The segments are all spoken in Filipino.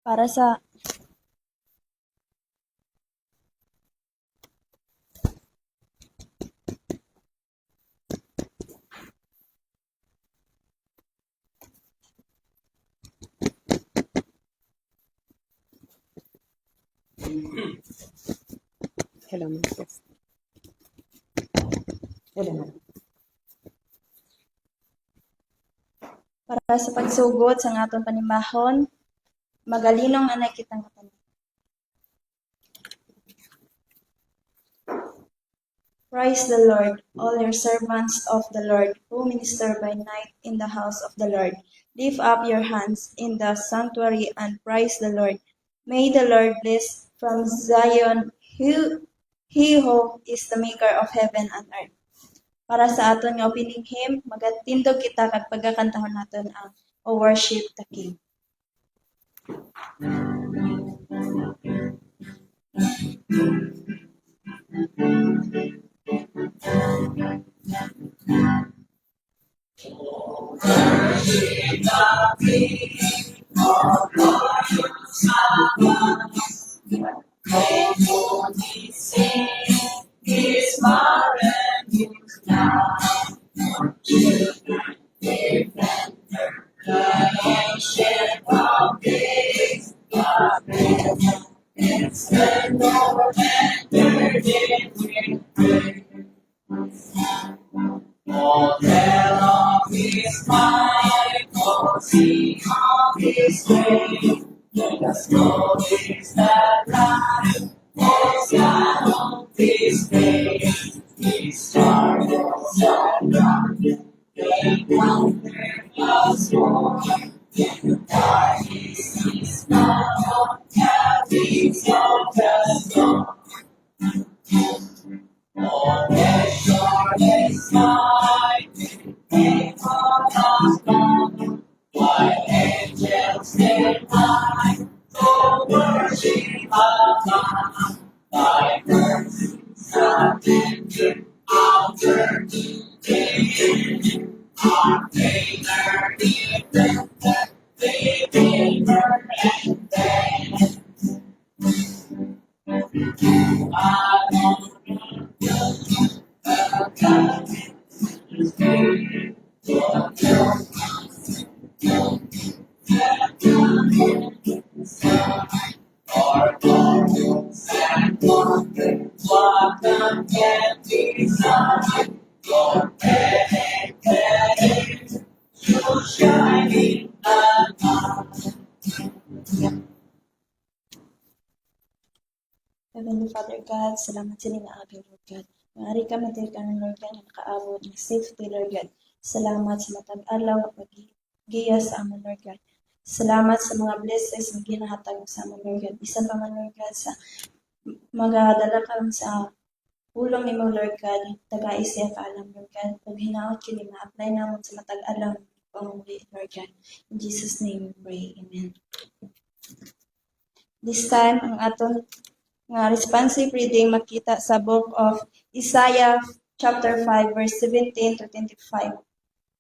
Para sa Hello, Mrs. Hello. para sa pagsugod sa atong panimahon, magalinong anay kitang katanan. Praise the Lord, all your servants of the Lord, who minister by night in the house of the Lord. Lift up your hands in the sanctuary and praise the Lord. May the Lord bless from Zion, he who is the maker of heaven and earth. Para sa aton nga opening hymn, magatindog kita kag pagkakantahon naton ang O Worship the King. Heavenly Father God, salamat sa nga agaw, Lord God. Maari ka matil ka ng Lord God na nakaabot ng safety, Lord God. Salamat sa matag alaw at pag-giya sa amon, Lord God. Salamat sa mga blessings na ginahatag sa amon, Lord God. Isa pa man, Lord God, sa magadala ka sa ulong ni mo, Lord God, taga siya kaalam, Lord God. Pag hinaot kini ma-apply namon sa matag alaw ng pamuli, Lord God. In Jesus' name we pray. Amen. This time, ang aton nga responsive reading makita sa book of Isaiah chapter 5 verse 17 to 25.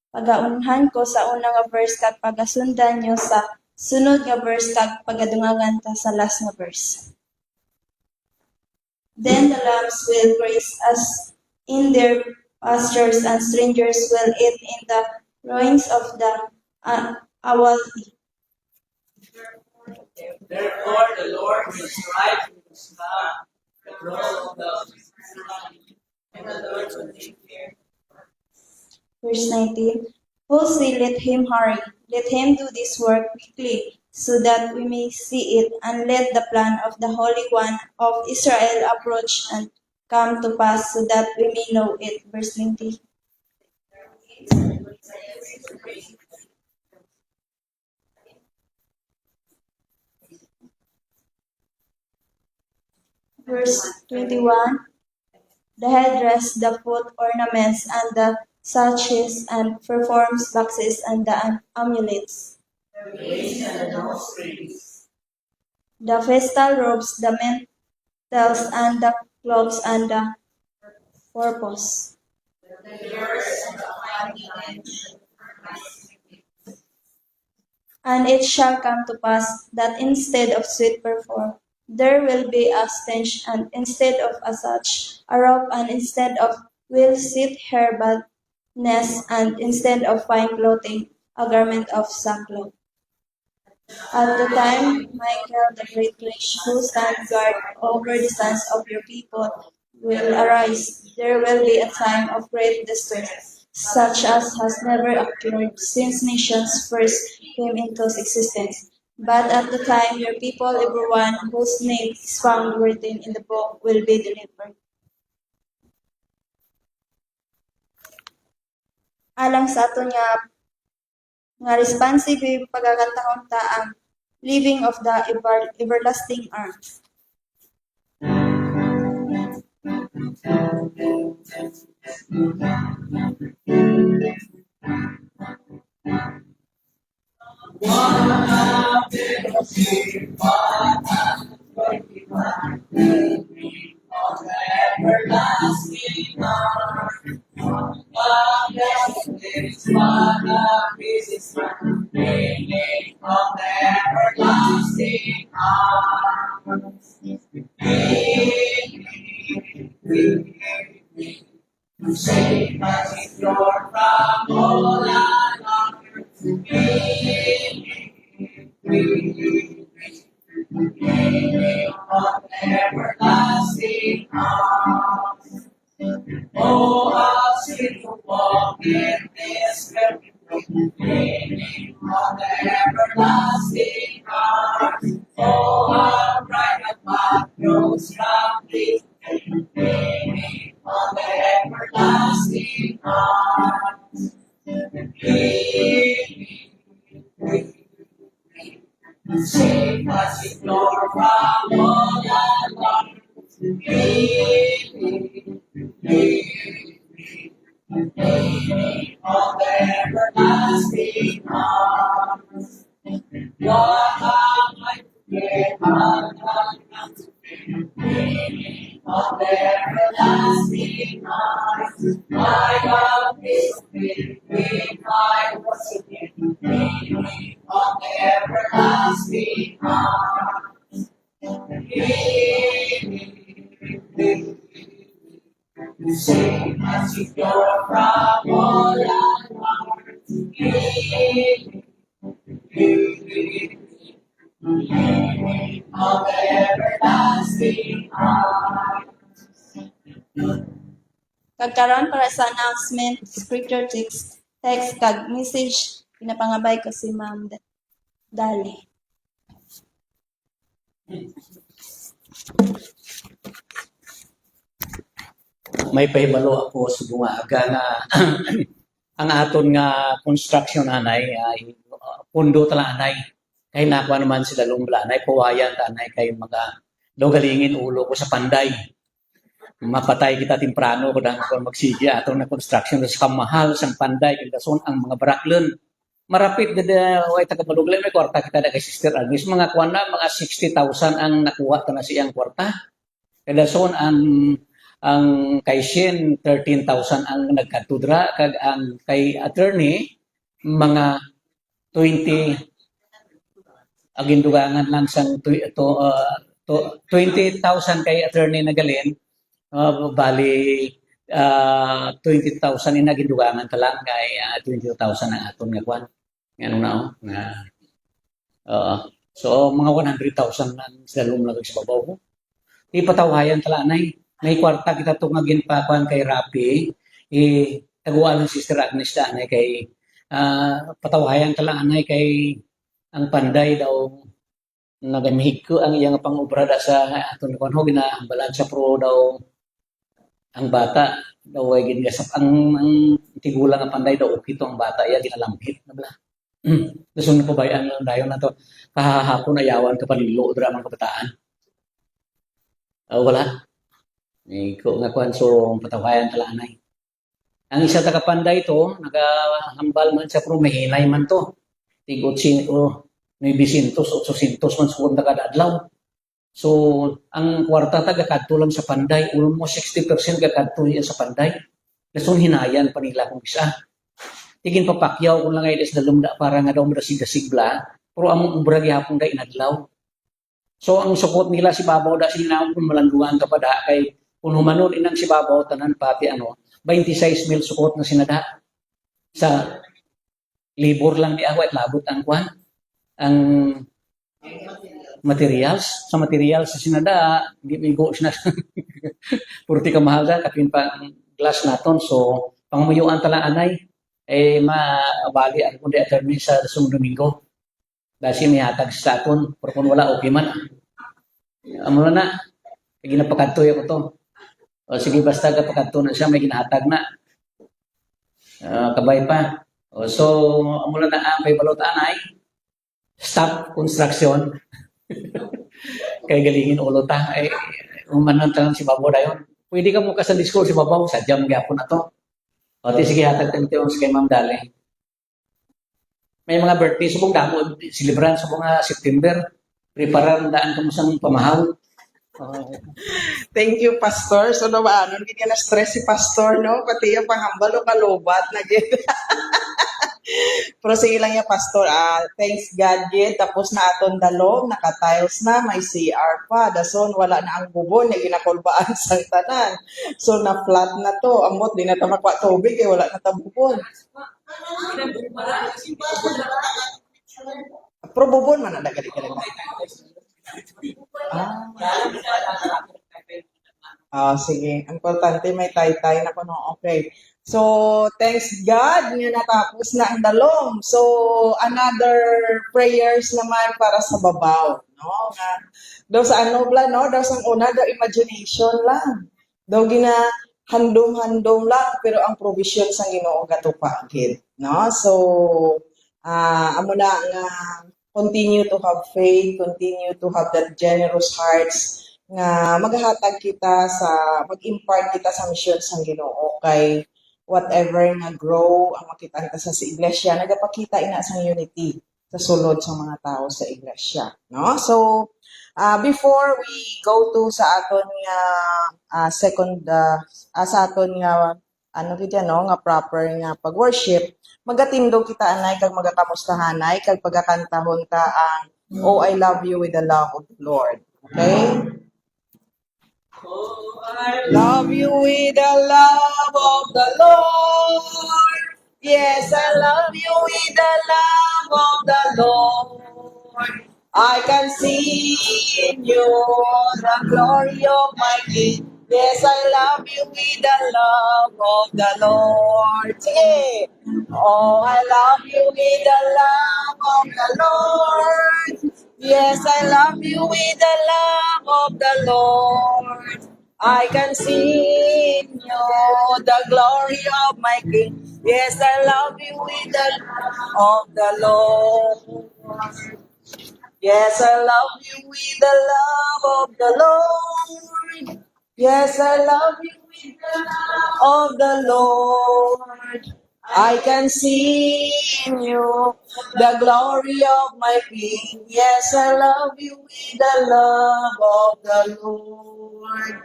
Pagaunhan ko sa unang nga verse kag pagasundan nyo sa sunod nga verse kag pagadungangan ta sa last nga verse. Then the lambs will graze as in their pastures, and strangers will eat in the ruins of the awaldi. Therefore, the Lord will strike with the staff, the roll of the and the Lord will take care. Verse 19, who say, let him hurry, let him do this work quickly, so that we may see it, and let the plan of the Holy One of Israel approach and come to pass, so that we may know it. Verse 20. Verse 21, the headdress, the foot ornaments, and the sashes, and performs boxes, and the amulets. The wings and the nose rings. The festal robes, the tells and the clothes and the purpose. And it shall come to pass that instead of sweet perfume, there will be a stench, and instead of a such a robe, and instead of will sit hair badness, and instead of fine clothing, a garment of sackcloth. At the time Michael the great priest, who stands guard over the sons of your people, will arise, there will be a time of great distress, such as has never occurred since nations first came into existence. But at the time your people, everyone whose name is found written in the book, will be delivered. Alang sa aton nga responsive pagkakataon ta ang living of the everlasting arms. Everlasting arms, is one of His reigning of the everlasting arms. Save us, Lord, from all our of everlasting arms. Oh, how sweet to walk in this meaning of the everlasting arms. Oh, how bright the path grows from this meaning of the everlasting arms. Save us, Lord, from all alarms. Of the everlasting arms. Lord, how I forget how not to be of the everlasting arms. My God is with me, I worship Him. Of the everlasting arms. Save us, Lord, from all alarms. Of the everlasting arms. Kagkaroon para sa announcement, scripture text kag message, pinapangabay ko si Ma'am Dali. May pahibalo ako sa bunga nga ang aton nga construction anay ay pundo tala anay kay nakuha naman sila lumbla anay pawayan ta anay kay mga dogalingin ulo ko sa panday mapatay kita temprano ko dang kon magsige aton na construction sa kamahal sang panday kay dason ang mga baraklon marapit dada way taga maduglen may kwarta kita da kay Sister Agnes mga kuan na mga 60,000 ang nakuha ta na siyang kwarta kay dason ang kay Shin 13,000 ang nagkatudra kag ang kay attorney mga 20 agindugangan lang sang 20,000 kay attorney nagalin bali 20,000 inagindugangan ta lang kay 20,000 ang aton nga kwan ngano na nga so mga 100,000 lang sila lumlagay sa babaw ko ipatawayan tala nay may kwarta kita itong ginpakuan kay Rapi, taguan ng Sister Agnes da, anay kay patawayan tala anay kay ang panday daw nagamihig ko ang iyang pangobra da sa aton kon ho ginaambalan sa pro daw ang bata daw ay gingasap ang tigulang ang panday daw ukito ang bata iya ginalampit na bla. Gusto na po ba ang dayon na to kahahapon ayawan ka panilo dra man kabataan. Wala. Ko nga kuan so patawayan tala anay. Ang isa taga panday to nagahambal man sa pro mahinay man to. Tigot 900 800 man sugod kada adlaw. So, ang kwarta kadto lang sa Panday, almost 60% kadto yan sa Panday. Lasong hinayan pa nila kung isa. Tigin papakyaw kung lang ay des dalumda para nga daw madasig-dasigla, pero among ubra gyapon da inadlaw. So ang support nila si Babaw da sila kung malanduan ka pa da kay kung humanon inang si Babaw tanan pati 26 mil support na sinada sa libor lang di awat labot ang kwan ang materials sa sinada di bigo na purti ka mahal da kapin pa glass naton so pangmuyuan tala anay mabali ang kundi attorney sa Dasong Domingo. Dahil nihatag sa aton, pero kung wala, okay man. Amo na, ginapakadtoy ako to. O sige, basta kapakadto na siya, may ginahatag na. Kabay pa. So, amo na may balutaan ay stop construction. Kay galingin ulo ta. Umanan talang si Babaw na yun. Pwede ka mo kasan discourse si Babaw, sadyang gapon na to. O, sige, hatag tayo sa kay Ma'am Dali. May mga birthday subong damo silibran sa mga September. Preparar daan kamo sang pamahaw. Thank you, Pastor. So, nawaanon, hindi na stress si Pastor, no? Pati yung panghambal o kalobat na gid. Pero sige lang yung Pastor. Thanks God, gid. Tapos na aton dalom, nakatiles na, may CR pa. Dason, wala na ang bubon, na ginakulbaan sa tanan. So, na-flat na to. Amot, di na tamakwa tubig, wala na tabubon. Pero bubon man na gali-gali. Sige. Importante may tay-tay na kuno. Okay. So, thanks God nga natapos na ang dalom. So, another prayers naman para sa Babaw. No? Daw sa no? Daw sa una, daw imagination lang. Daw handom-handom lang, pero ang provision sa Ginoo gatupakid. No? So, amo na nga continue to have faith, continue to have that generous hearts nga maghatag kita mag-impart kita sa mission sa Ginoo kay whatever nga grow ang makita kita sa iglesia nagapakita ina sa unity sa sulod sa mga tao sa iglesia, no? So before we go to sa aton nga sa aton nga nga proper nga pag-worship, magatindog kita anay kag magakamustahanay kag pagakantahon ta ang Oh I Love You with the Love of the Lord. Okay? Oh, I Love you with the love of the Lord. Yes, I love you with the love of the Lord. I can see in you the glory of my King. Yes, I love you with the love of the Lord. Sige. Oh, I love you with the love of the Lord. Yes, I love you with the love of the Lord. I can see in you the glory of my King. Yes, I love you with the love of the Lord. Yes, I love you with the love of the Lord. Yes, I love you with the love of the Lord. I can see in you the glory of my King. Yes, I love you with the love of the Lord.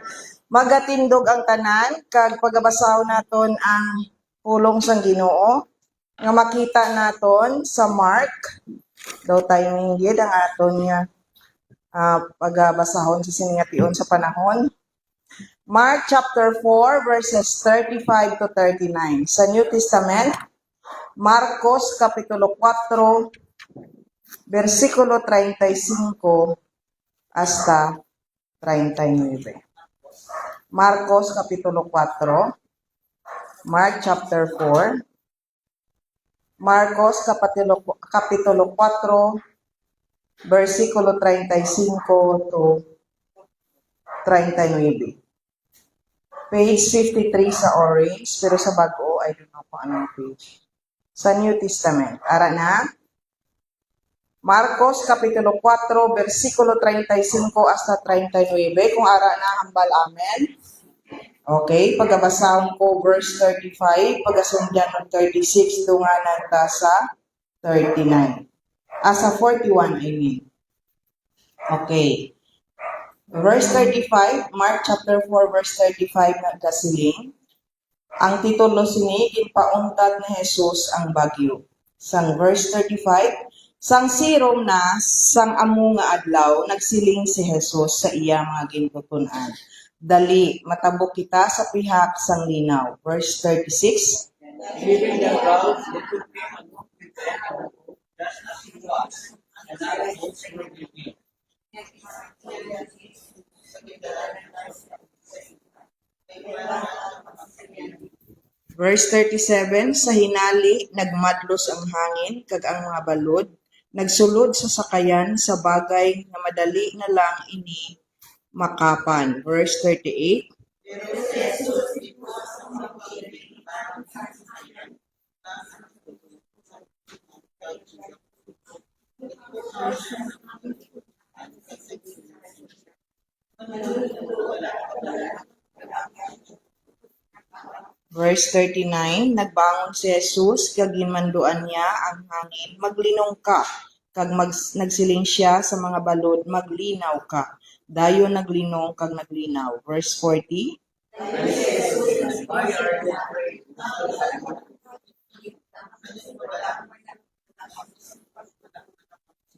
Magatindog ang tanan, kag pagabasaw naton ang pulong sang Ginoo, nga makita naton sa Mark, daw tayo minggid ang aton nga pagabasahon sa siningation sa panahon. Mark chapter 4 verses 35 to 39. Sa New Testament, Marcos kapitulo 4 versikulo 35 hasta 39. Marcos kapitulo 4, Mark chapter 4, Marcos kapitulo 4 versikulo 35 to 39. Page 53 sa orange, pero sa bago, I don't know kung anong page. Sa New Testament. Ara na. Marcos Kapitulo 4, versikulo 35 hasta 39. Kung ara na, hambal amen. Okay, pagabasahon ko verse 35, pagasundyan ng 36, dunganan ta sa 39. Sa 41, I mean. Okay. Verse 35, Mark chapter 4, verse 35 nagkasiling. Ang titulo sini, ginpauntad ni Jesus ang bagyo. Sang verse 35, sang sirom na, sang amo nga adlaw, nagsiling si Jesus sa iya mga gintutunan. Dali, matabok kita sa pihak sang linaw. Verse 36, Leaving the crowd, they took him and walked with them, just as he was, and others also were with him. Verse 37, sa hinali, nagmadlos ang hangin, kag ang mga balod, nagsulod sa sakayan sa bagay na madali na lang ini makapan. Verse 38, Verse 39, nagbangon si Jesus, kag ginmanduan niya ang hangin, maglinong ka, kag nagsiling siya sa mga balod, maglinaw ka. Dayon naglinong kag naglinaw. Verse 40, Why are they afraid?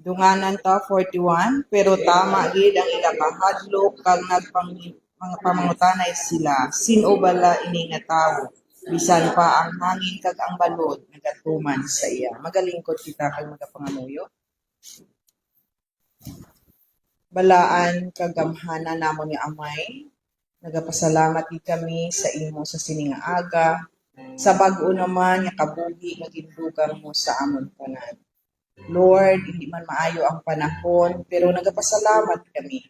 dunganan ta 41, pero tama gid ang ila kahadlok kag mga pamangutanay sila. Sino bala ini nga tawo? Bisan pa ang hangin kag ang balod nagatuman sa iya. Magalingkod kita kag magapangamuyo. Balaan kag gamhanan namon ni Amay. Nagapasalamat gid kami sa imo sa sining nga aga. Sa bag-o naman nga kabuhi nga gindugang mo sa amon tanan. Lord, hindi man maayo ang panahon, pero nagapasalamat kami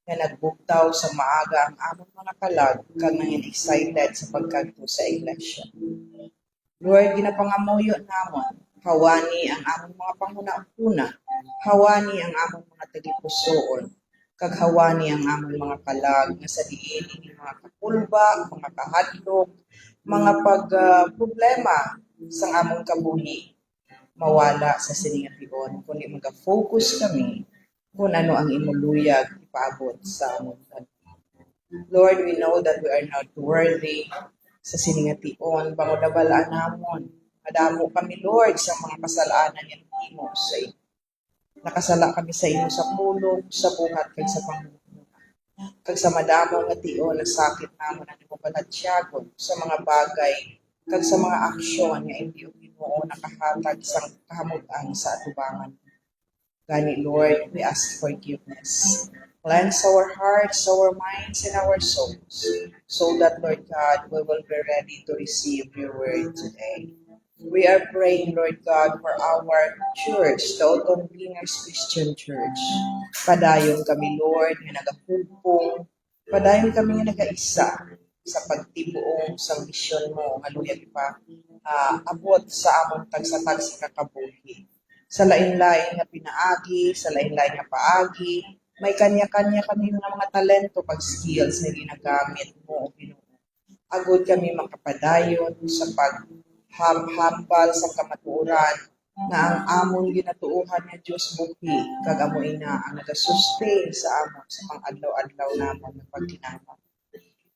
na nagbugtaw sa maaga ang among mga kalag kag nangin excited sa pagkadto sa iglesia. Lord, ginapangamuyo namon, hawani ang among mga panguna-una, hawani ang among mga tagipusoon, kag hawani ang among mga kalag nga sa diin ini mga kapulba, mga kahadlok, mga problema sa among kabuhi mawala sa siningatigon kundi mag-focus kami kung ano ang imuluyag ipaabot sa among kanhi. Lord, we know that we are not worthy sa siningation, bangodabalaan namon. Madamo kami, Lord, sa mga kasalanan ng imo sa iyo. Nakasala kami sa imo sa pulong, sa buhat, kag sa pangunguna. Kag sa madamo nga tiyo, nasakit namon ang imo kalatsyagod sa mga bagay, kag sa mga aksyon nga hindi Ginoo nakahatag sa kahamutan sa atubangan. Gani, Lord, we ask forgiveness. Cleanse our hearts, our minds, and our souls, so that, Lord God, we will be ready to receive your word today. We are praying, Lord God, for our church, the Autumn Cleaners Christian Church. Padayon kami, Lord, nga nagahugpong. Padayon kami nga nagaisa sa pagtibuong sa misyon mo, nga luyag pa abot sa among tagsa-tag sa kakabuhi. Sa lain-lain nga pinaagi, sa lain-lain nga paagi, may kanya-kanya kami mga talento pag skills na ginagamit mo, Ginoo. Agod kami makapadayon sa paghambal sa kamatuoran na ang amon ginatuohan nga Dios buhi kag amo ina ang nagasustain sa amon sa pang-adlaw-adlaw namon nga pagkinahanglan.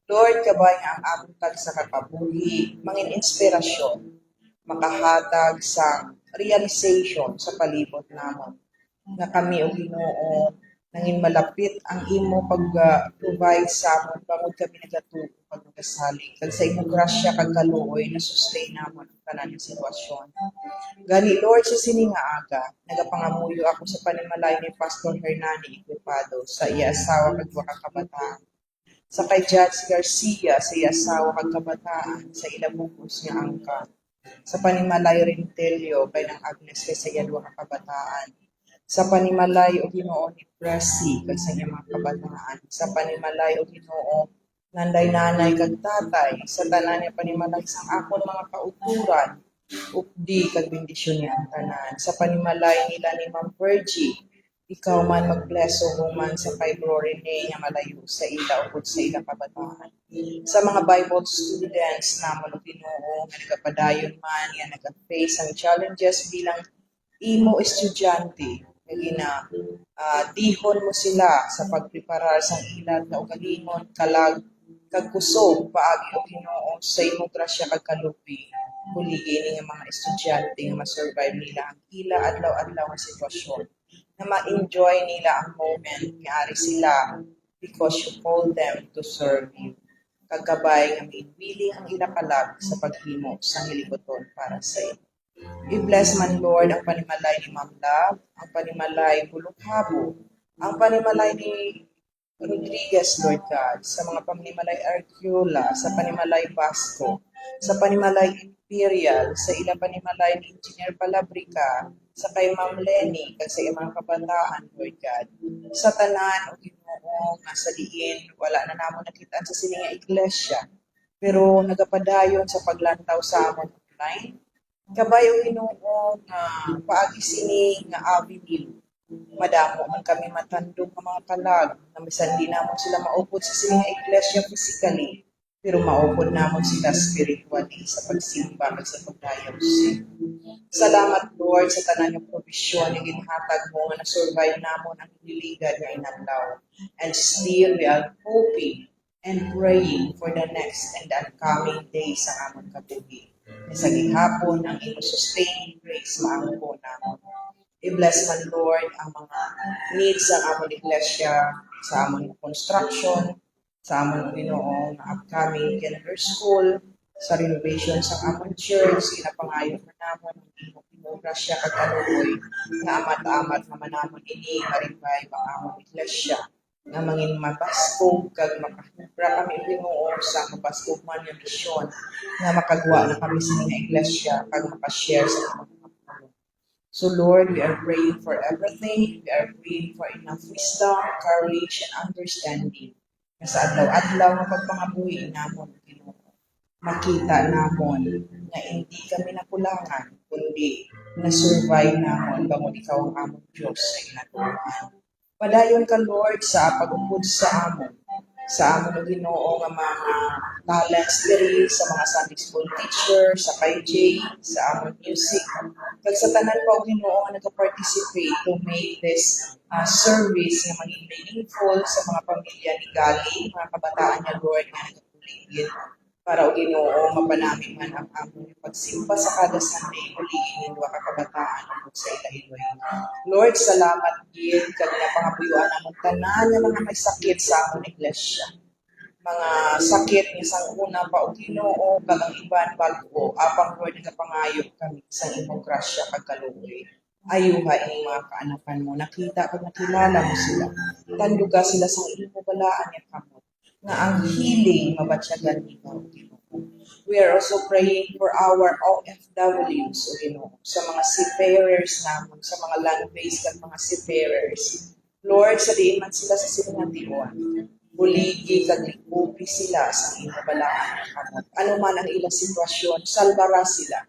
Lord, kabay nga ang among tag sa kakabuhi, mangin inspirasyon, makahatag sa realization sa palibot namon na kami o Ginoo nangin malapit ang imo pag-provide sa amon bangod kami nagatuo pag nagasalig kag sa imong grasya kag kaluoy na sustain namon ang tanan nga sitwasyon. Gani, Lord, sa sining nga aga, nagapangamuyo ako sa panimalay ni Pastor Hernani Equipado sa iya asawa kag duha ka kabataan. Sa kay Judge Garcia sa iya asawa kag kabataan sa ilabukos nga angkan. Sa panimalay Rentelio kay nang Agnes kay sa iya duha ka kabataan. Sa panimalay o Ginoo ni Presi kag sa iya mga kabataan. Sa panimalay o Ginoo nanday nanay kag tatay sa tanan niya panimalay sang akon mga kauturan updi kag bendisyon niya ang tanan. Sa panimalay nila ni Ma'am Virgie, ikaw man mag-bless o man sa kay Bro Rene nga malayo sa ila o sa ila kabataan. Sa mga Bible students namon o Ginoo nga nagapadayon man nga nag-face ang challenges bilang imo estudyante Gina dihon mo sila sa pagpreparar sa ilat na ugalingon kalag kagkusog paagi o Ginoo sa imong grasya kag kalupi. Huligi ini nga mga estudyante nga ma-survive nila ang ila adlaw-adlaw nga sitwasyon na ma-enjoy nila ang moment nga ari sila because you called them to serve you. Kagabay nga miinwili ang ila kalag sa paghimo sa hilikoton para sa iyo. I-bless man Lord ang panimalay ni Ma'am Love, ang panimalay Bulukhabo, ang panimalay ni Rodriguez, Lord God, sa mga panimalay Arquiola, sa panimalay Basco, sa panimalay Imperial, sa ilang panimalay ni Engineer Palabrica, sa kay Ma'am Lenny, kag sa mga kabataan, Lord God, sa tanan o Ginoo nga sa diin, wala na namon nakitaan sa sininga iglesia, pero nagapadayon sa paglantaw sa amon online, kabayo Ginoo nga paagi sini nga avenue. Madamo man kami matandog ng mga kalag na bisan di namon sila maupod sa sining iglesia physically, pero maupod namon sila spiritually sa pagsimba at sa pagdayaw siya. Salamat Lord sa tanan ng provision na ginhatag mo nga na-survive namon ang ililigad nga inadlaw. And still we are hoping and praying for the next and the upcoming days sa amon kabuhi. Sa gihapon ang imo sustaining grace maangko namon. I-bless man Lord ang mga needs sa amon iglesia, sa amon construction, sa amon Ginoo nga upcoming calendar school, sa renovation sa amon church, inapangayo man namon ang imong grasya kag kaluoy nga amat-amat nga manamon ini ma-revive ang amon iglesia nga mangin mabaskog kag makahubra kami Ginoo sa mabaskog man nga misyon nga makagwa na kami sa mga iglesia kag makashare sa among mga pulong. So Lord, we are praying for everything. We are praying for enough wisdom, courage, and understanding. Na sa adlaw-adlaw nga pagpangabuhi namon Ginoo. Makita namon nga hindi kami nakulangan, kundi na-survive namon bangon ikaw ang among Diyos sa inaturuan. Padayon ka Lord sa pag-upod sa amon Ginoo nga mga talents diri sa mga Sunday school teacher, sa KJ, sa amon music. Kag sa tanan pa Ginoo nga nag-participate to make this service nga maging meaningful sa mga pamilya ni Gali, mga kabataan niya Lord nga nagpuligid para o Ginoo mapanami man ang among pagsimba sa kada Sunday uligin ni ka kabataan ug sa ilahilway. Lord, salamat gid kag napangabuyuan ang tanan nga mga may sakit sa among iglesia. Mga sakit ni sang una pa o Ginoo kag ang iban bago apang Lord nagapangayo kami sa imong grasya kag kaluoy. Ayuha ini mga kaanakan mo, nakita kag nakilala mo sila. Tanduga sila sa imong balaan nga kamot nga ang healing mabatyagan ikaw Ginoo. We are also praying for our OFWs o Ginoo, sa mga seafarers namon, sa mga land-based kag mga seafarers. Lord, sa diin man sila sa silingan tinuan, buligi kag likupi sila sa imong balaan nga kamot. Ano man ang ilang sitwasyon, salbara sila,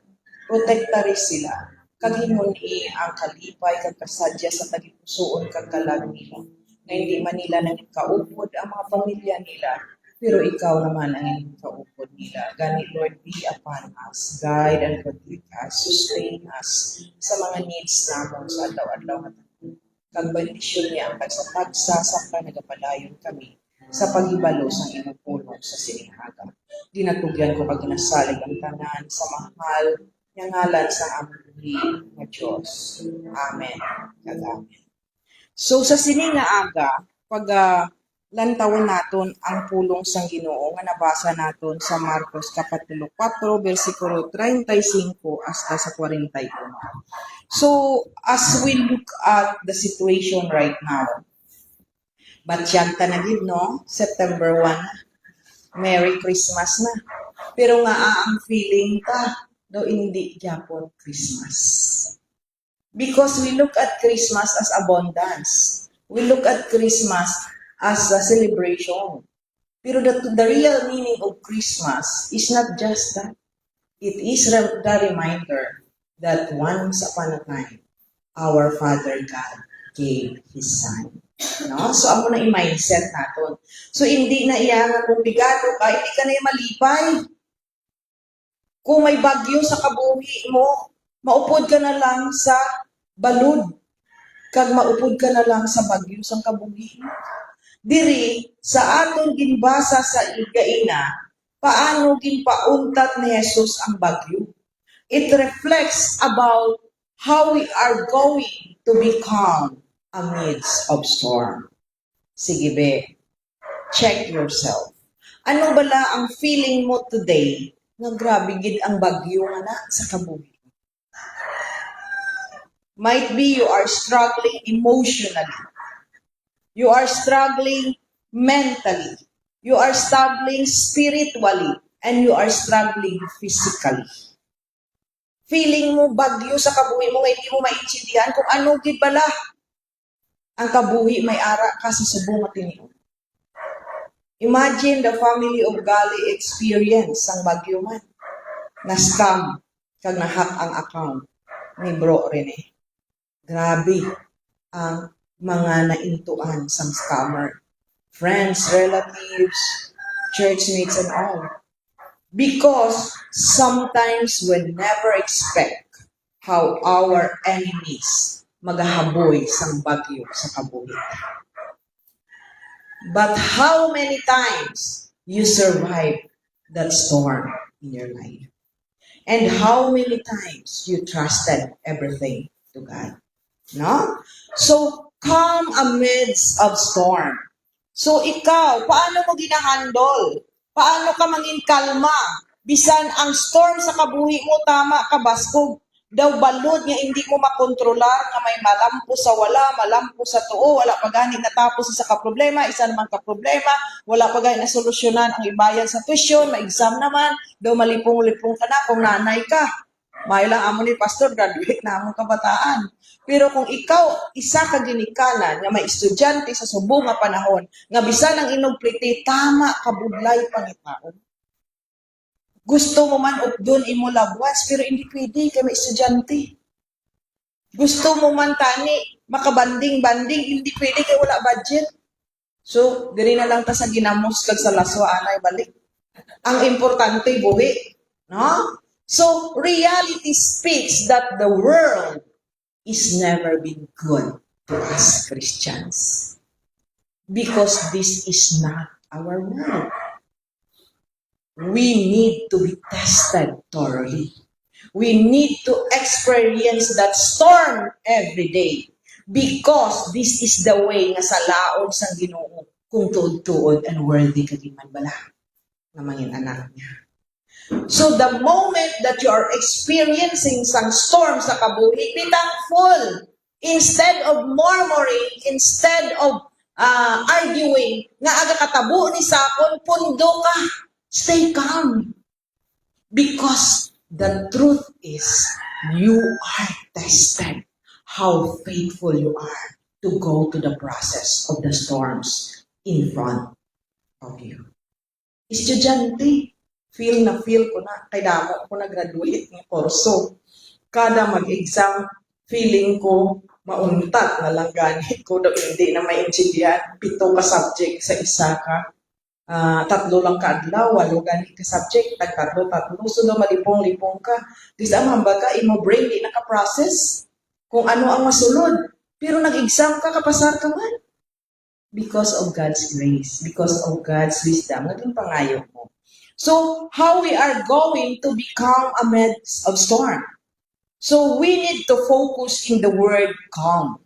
protektari sila, kag himuni ang kalipay kag kasadya sa tagipusoon kag kalag nila. Na hindi man nila nang kaupod ang mga pamilya nila, pero ikaw naman ang inyong kaupod nila. Gani Lord, be upon us, guide and protect us, sustain us sa mga needs namon sa adlaw-adlaw nga tanan. Kag bendisyon niya ang tagsa-tagsa sa nagapadayon kami sa paghibalo sa imong pulong sa sinihaga. Ginatugyan ko kag ginasalig ang tanan sa mahal nga ngalan sa among nga Dios. Amen. Kag amen. So sa sini nga aga, pag lantawon naton ang pulong sang Ginoo nga nabasa naton sa Marcos kapitulo 4 bersikulo 35 hasta sa 41. So as we look at the situation right now, batyag ta na gid no, September 1, Merry Christmas na. Pero nga ang feeling ta do hindi gyapon Christmas. Because we look at Christmas as abundance. We look at Christmas as a celebration. Pero the real meaning of Christmas is not just that. It is the reminder that once upon a time, our Father God gave His Son. No? So, ako na i-mindset natin. So, hindi na iya nga kung bigato ka, hindi ka na malipay. Kung may bagyo sa kabuhi mo, maupod ka na lang sa balud. kag maupod ka na lang sa bagyo sang kabuhi. Diri sa aton ginbasa sa igaina, paano ginpauntat ni Jesus ang bagyo. It reflects about how we are going to become amidst of storm. Sige be, check yourself. Ano bala ang feeling mo today nga grabe gid ang bagyo nga na sa kabuhi? Might be you are struggling emotionally. You are struggling mentally. You are struggling spiritually. And you are struggling physically. Feeling mo bagyo sa kabuhi mo, hindi mo maintindihan kung ano gid bala ang kabuhi may ara ka sa subong at tiniod. Imagine the family of Gali experience ang bagyo man. Na-scam kag nahack ang account ni Bro Rene. Grabe ang mga naintuan sang scammer. Friends, relatives, churchmates, and all. Because sometimes we never expect how our enemies magahaboy sang bagyo sa kabuhi. But how many times you survived that storm in your life? And how many times you trusted everything to God? No? So, calm amidst of storm. So, ikaw, paano mo ginahandle? Paano ka mangin kalma? Bisan ang storm sa kabuhi mo, tama ka, baskog. Daw balod nga hindi mo makontrolar nga may malampo sa wala, malampo sa tuo, wala pa gani natapos sa kaproblema, isa naman kaproblema, wala pa gani nasolusyonan ang ibayan sa tuition, ma-exam naman, daw malipong-lipong ka na kung nanay ka. May lang amo ni pastor, graduate na among kabataan. Pero kung ikaw, isa ka ginikanan nga may estudyante sa subong nga panahon, nga bisan ang inyong pliti, tama kabudlay pangitaon. Gusto mo man updon imo labwas, pero hindi pwede kay may estudyante. Gusto mo man tani, makabanding-banding, hindi pwede kay wala budget. So, diri na lang ta sa ginamos kag sa laswa anay balik. Ang importante buhi, no? So, reality speaks that the world is never been good to us Christians. Because this is not our world. We need to be tested thoroughly. We need to experience that storm every day. Because this is the way nga sa laon sang Ginoo kung tuod-tuod and worthy ka di man bala nga mangin anak niya. So the moment that you are experiencing some storm sa kabuhi, be thankful. Instead of murmuring, instead of arguing, nga aga katabo ni sakon, pundo ka. Stay calm. Because the truth is, you are tested how faithful you are to go to the process of the storms in front of you. Estudyante, feel ko na, kay damo ko na-graduate ng kurso. Kada mag-exam, feeling ko, mauntat na lang ganit ko, hindi na maintindihan, 7 ka subject sa isa ka. 3 lang ka adlaw, 8 ganit ka subject, tatlo. So, malipong-lipong ka. Kasi amamba ka, imo brain, di naka-process kung ano ang masulod. Pero nag-exam ka, kapasar ka man. Because of God's grace, because of God's wisdom, naging pangayo mo. So, how we are going to become amidst of storm? So, we need to focus in the word calm.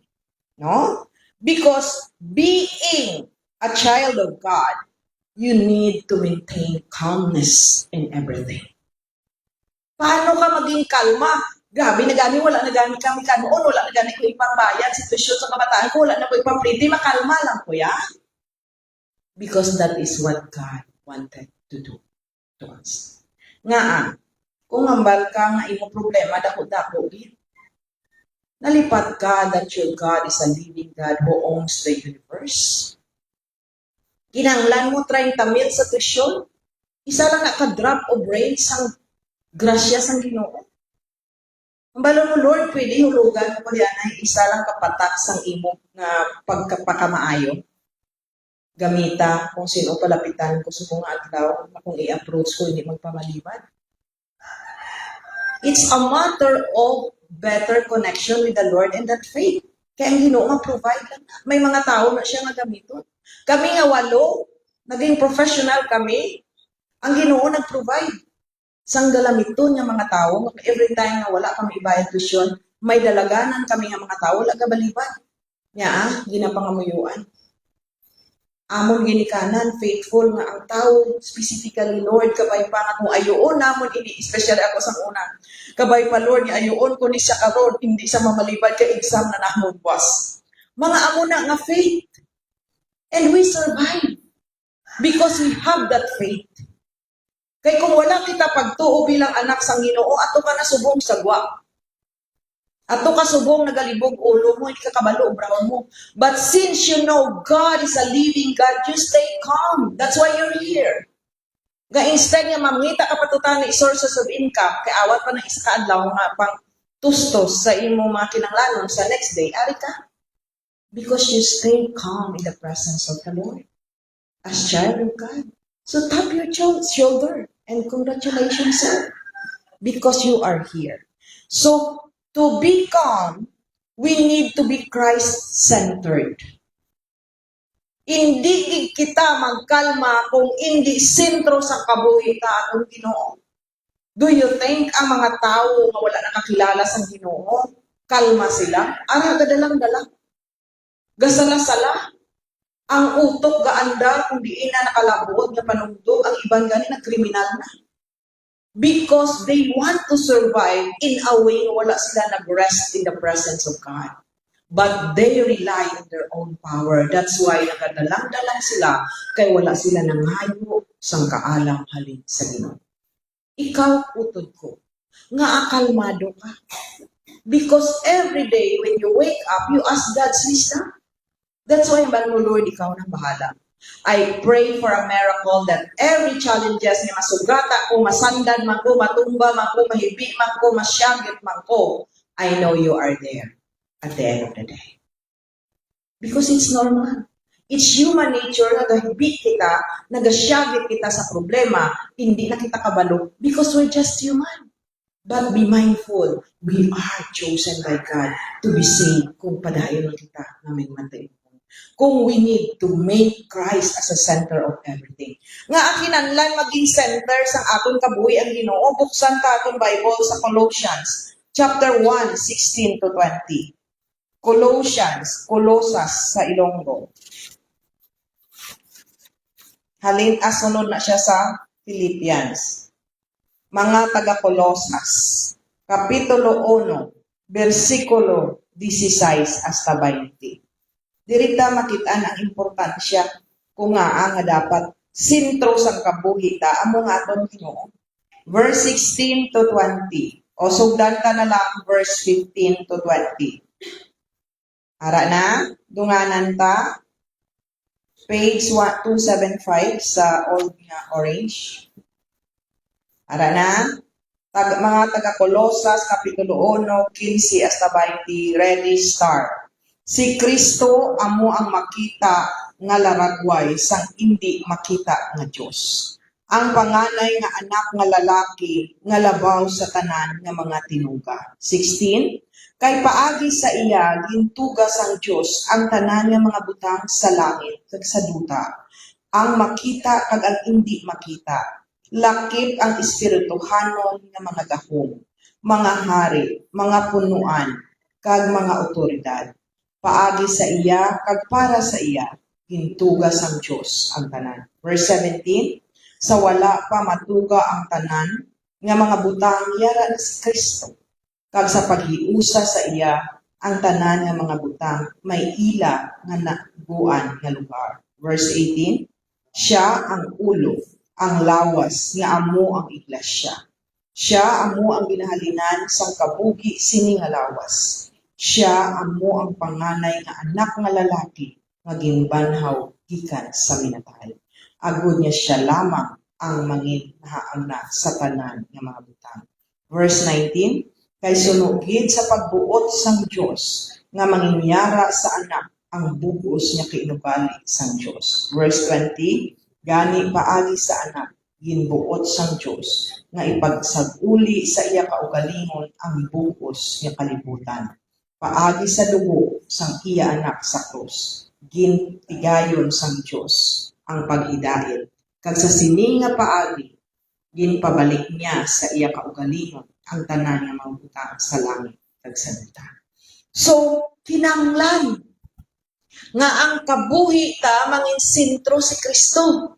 No? Because being a child of God, you need to maintain calmness in everything. Paano ka maging kalma? Grabe, wala na gani kami kanuon, wala na gani ko ipambayad, sitwasyon sa kabataan ko, wala na ko ipampriti, makalma lang ko yan. Because that is what God wanted to do to us. Nga, kung hambal ka nga imo problema, dako-dako, nalipat ka that your God is a living God who owns the universe. Kinanglan mo 30 mil sa tuition, isa lang naka-drop of rain sang grasya sang Ginoo. Ang balo mo, Lord, pwede hulugan mo yan ay isa lang kapatak sang imo na pagkapakamaayo. Gamita kung sino palapitan ko sa mga adlaw, kung i-approach ko, hindi magpamaliban. It's a matter of better connection with the Lord and that faith. Kaya ang Ginoo nga provide lang. May mga tao na siya nga gamiton. Kami nga 8, naging professional kami. Ang Ginoo nag-provide. Sang galamiton nga mga tao, every time nga wala kami ibayad tuition, may dalaganan kami nga mga tao, wala kabalibad. Nya, ginapangamuyuan. Amon ginikanan, faithful nga ang tao, specifically, Lord, kabay pa nga kung ayoon namon, ini, especially ako sa una, kabay pa, Lord, ni ayoon ko ni siya karon, hindi sa mamalibad ka exam na namon, boss. Mga amo na nga faith. And we survive because we have that faith. Kaya kung wala kita pagtuo bilang anak sang Ginoo, ato ka na subong sagwa. Ato ka subong nagalibog ulo mo, hindi ka kabalo braw mo. But since you know God is a living God, you stay calm. That's why you're here. Instead nga mamngita ka patutan ni sources of income, kay awat pa ng isa ka adlaw nga pang tustos sa imong mga kinahanglanon sa next day, ari ka. Because you stay calm in the presence of the Lord. As child of God. So tap your shoulder and congratulations, sir. Because you are here. So, to be calm, we need to be Christ-centered. Hindi kita magkalma kung hindi sentro sa kabuhita atong Ginoo. Do you think ang mga tao nga wala nakakilala sa Ginoo, kalma sila? Ara gadalang-dala. Gasala-sala. Ang utok gaandar kung di na nakalabot na panugdog, ang ibang gani na kriminal na. Because they want to survive in a way wala sila nag-rest in the presence of God. But they rely on their own power. That's why nakadalang-dalang sila kay wala sila nangayo sang kaalam halin sa Ginoo. Ikaw, utod ko, nga akalmado ka. Because every day when you wake up, you ask God's wisdom. That's why, Lord, ikaw nang bahala. I pray for a miracle that every challenges niya masugata ko, masandan man ko, matumba man ko, mahibi man ko, masyagit man ko, I know you are there at the end of the day. Because it's normal. It's human nature na nagahibit kita, nagasyagit kita sa problema, hindi na kita kabalo because we're just human. But be mindful, we are chosen by God to be saved kung padayon lang kita na may matay. Kung we need to make Christ as a center of everything. Nga ang kinahanglan maging center sa aton kabuhi ang Ginoo, buksan ta atong Bible sa Colossians chapter 1, 16 to 20. Colossus sa Ilonggo. Halin asunod na siya sa Philippians. Mga taga Colossus, kapitulo 1, versikulo 16 hasta 20. Dirita makitaan ang importansya kung nga dapat sintro sang kabuhi ta amo nga aton Ginoo. Verse 16 to 20. O sugdan ta na lang verse 15 to 20. Ara na, dunganan ta. Page 275 sa old nga orange. Ara na. Mga taga Colossus, kapitulo 1, 15 hasta 20. Ready, start. Si Kristo amo ang makita nga laragway sang hindi makita nga Dios. Ang panganay nga anak nga lalaki nga labaw sa tanan nga mga tinuga. 16. Kay paagi sa iya gintuga sang Dios ang tanan nga mga butang sa langit kag sa duta. Ang makita kag ang hindi makita. Lakip ang espirituhanon nga mga gahom, mga hari, mga punuan, kag mga otoridad. Paagi sa iya, kag para sa iya, gintugas ang Diyos ang tanan. Verse 17, sa wala pa matuga ang tanan, nga mga butang yara na si Kristo. Kag sa paghiusa sa iya, ang tanan nga mga butang, may ila nga naguan nga lugar. Verse 18, siya ang ulo, ang lawas, nga amo ang iglesia. Siya amo ang ginahalinan sang kabugi sini nga lawas. Siya amo ang panganay nga anak nga lalaki nga ginbanhaw gikan sa minatay. Agud niya siya lamang ang mangin nahaangna sa tanan nga mga butang. Verse 19, kay sunugid sa pagbuot sang Dios nga manginyara sa anak ang bugos nga kiinubali sang Dios. Verse 20, gani paagi sa anak ginbuot sang Dios nga ipagsag-uli sa iya kaugalingon ang bugos nga kalibutan. paagi sa dugo sang iya anak sa krus, gintigayon sang Dios ang paghidait, kag sa sini nga paagi, ginpabalik niya sa iya kaugalingon ang tanan nga mga butang sa langit kag sa luta. So, kinahanglan nga ang kabuhi ta mangin sentro si Kristo.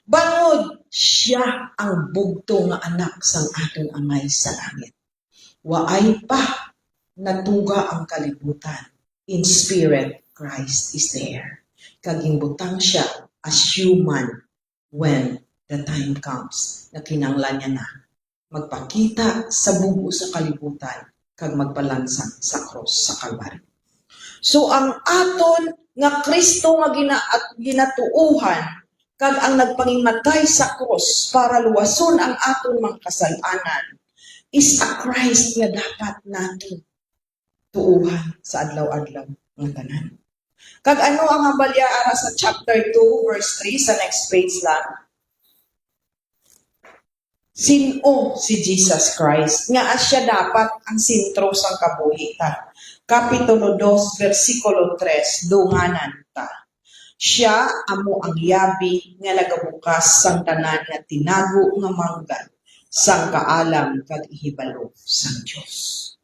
Bangod siya ang bugto nga anak sang aton amay sa langit. Waay pa natuga ang kalibutan. In spirit, Christ is there. Kagimbutang siya as human when the time comes na kinanglan niya na magpakita sa bugo sa kalibutan kag magpalansang sa cross sa Kalbaryo. So ang aton nga Kristo nga ginatuuhan kag ang nagpangimatay sa cross para luwason ang aton mga kasalanan is a Christ nga dapat natin tuuhan sa adlaw-adlaw nga tanan. Kag ano ang hambalya ara sa chapter 2 verse 3 sa next page lang? Sino si Jesus Christ nga siya dapat ang sentro sang kabuhitan. Kapitulo 2 versikulo 3 dunganan ta. Siya amo ang yabi nga nagabukas sang tanan nga tinago nga manggan sang kaalam kag ihibalo sang Dios.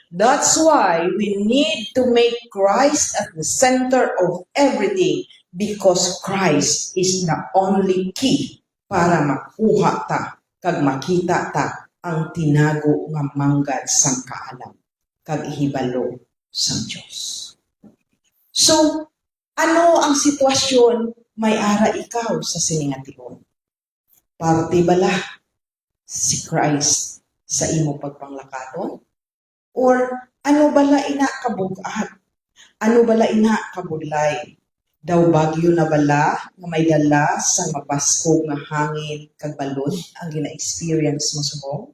That's why we need to make Christ at the center of everything because Christ is the only key para makuha ta kag makita ta ang tinago nga manggad sang kaalam kag ihibalo sang Dios. So, ano ang sitwasyon may ara ikaw sa siningation? Parte bala si Christ sa imo pagpanglakaton? Or ano bala ina kabugat? Ano bala ina kabudlay? Daw bagyo na bala nga may dala sa mapaskog nga hangin kag balod ang gina-experience mo subong?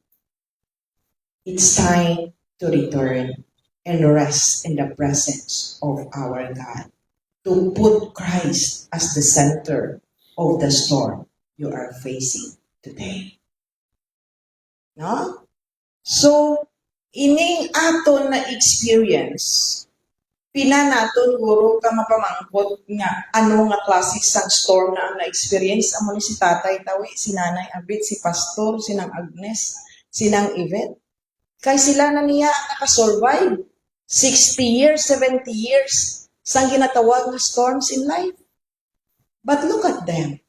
It's time to return and rest in the presence of our God. To put Christ as the center of the storm you are facing today. No? So, ining aton na experience, pina naton guro ka mapamangkot nga ano nga klase sang storm na ang na-experience amo ni si Tatay Tawi, si Nanay Abit, si Pastor, sinang Agnes, sinang Yvette. Kay sila na niya nakasurvive 60 years, 70 years sang ginatawag nga storms in life. But look at them.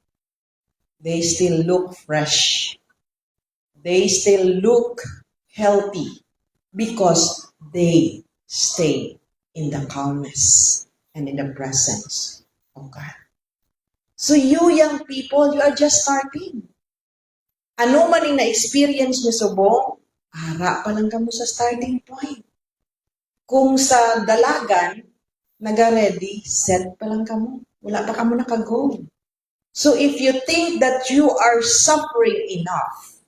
They still look fresh. They still look healthy because they stay in the calmness and in the presence of God. So you young people, you are just starting. Ano man yung na-experience nyo subong, ara pa lang kamo sa starting point. Kung sa dalagan, naga-ready, set pa lang kamo. Wala pa kamo naka-go. So if you think that you are suffering enough,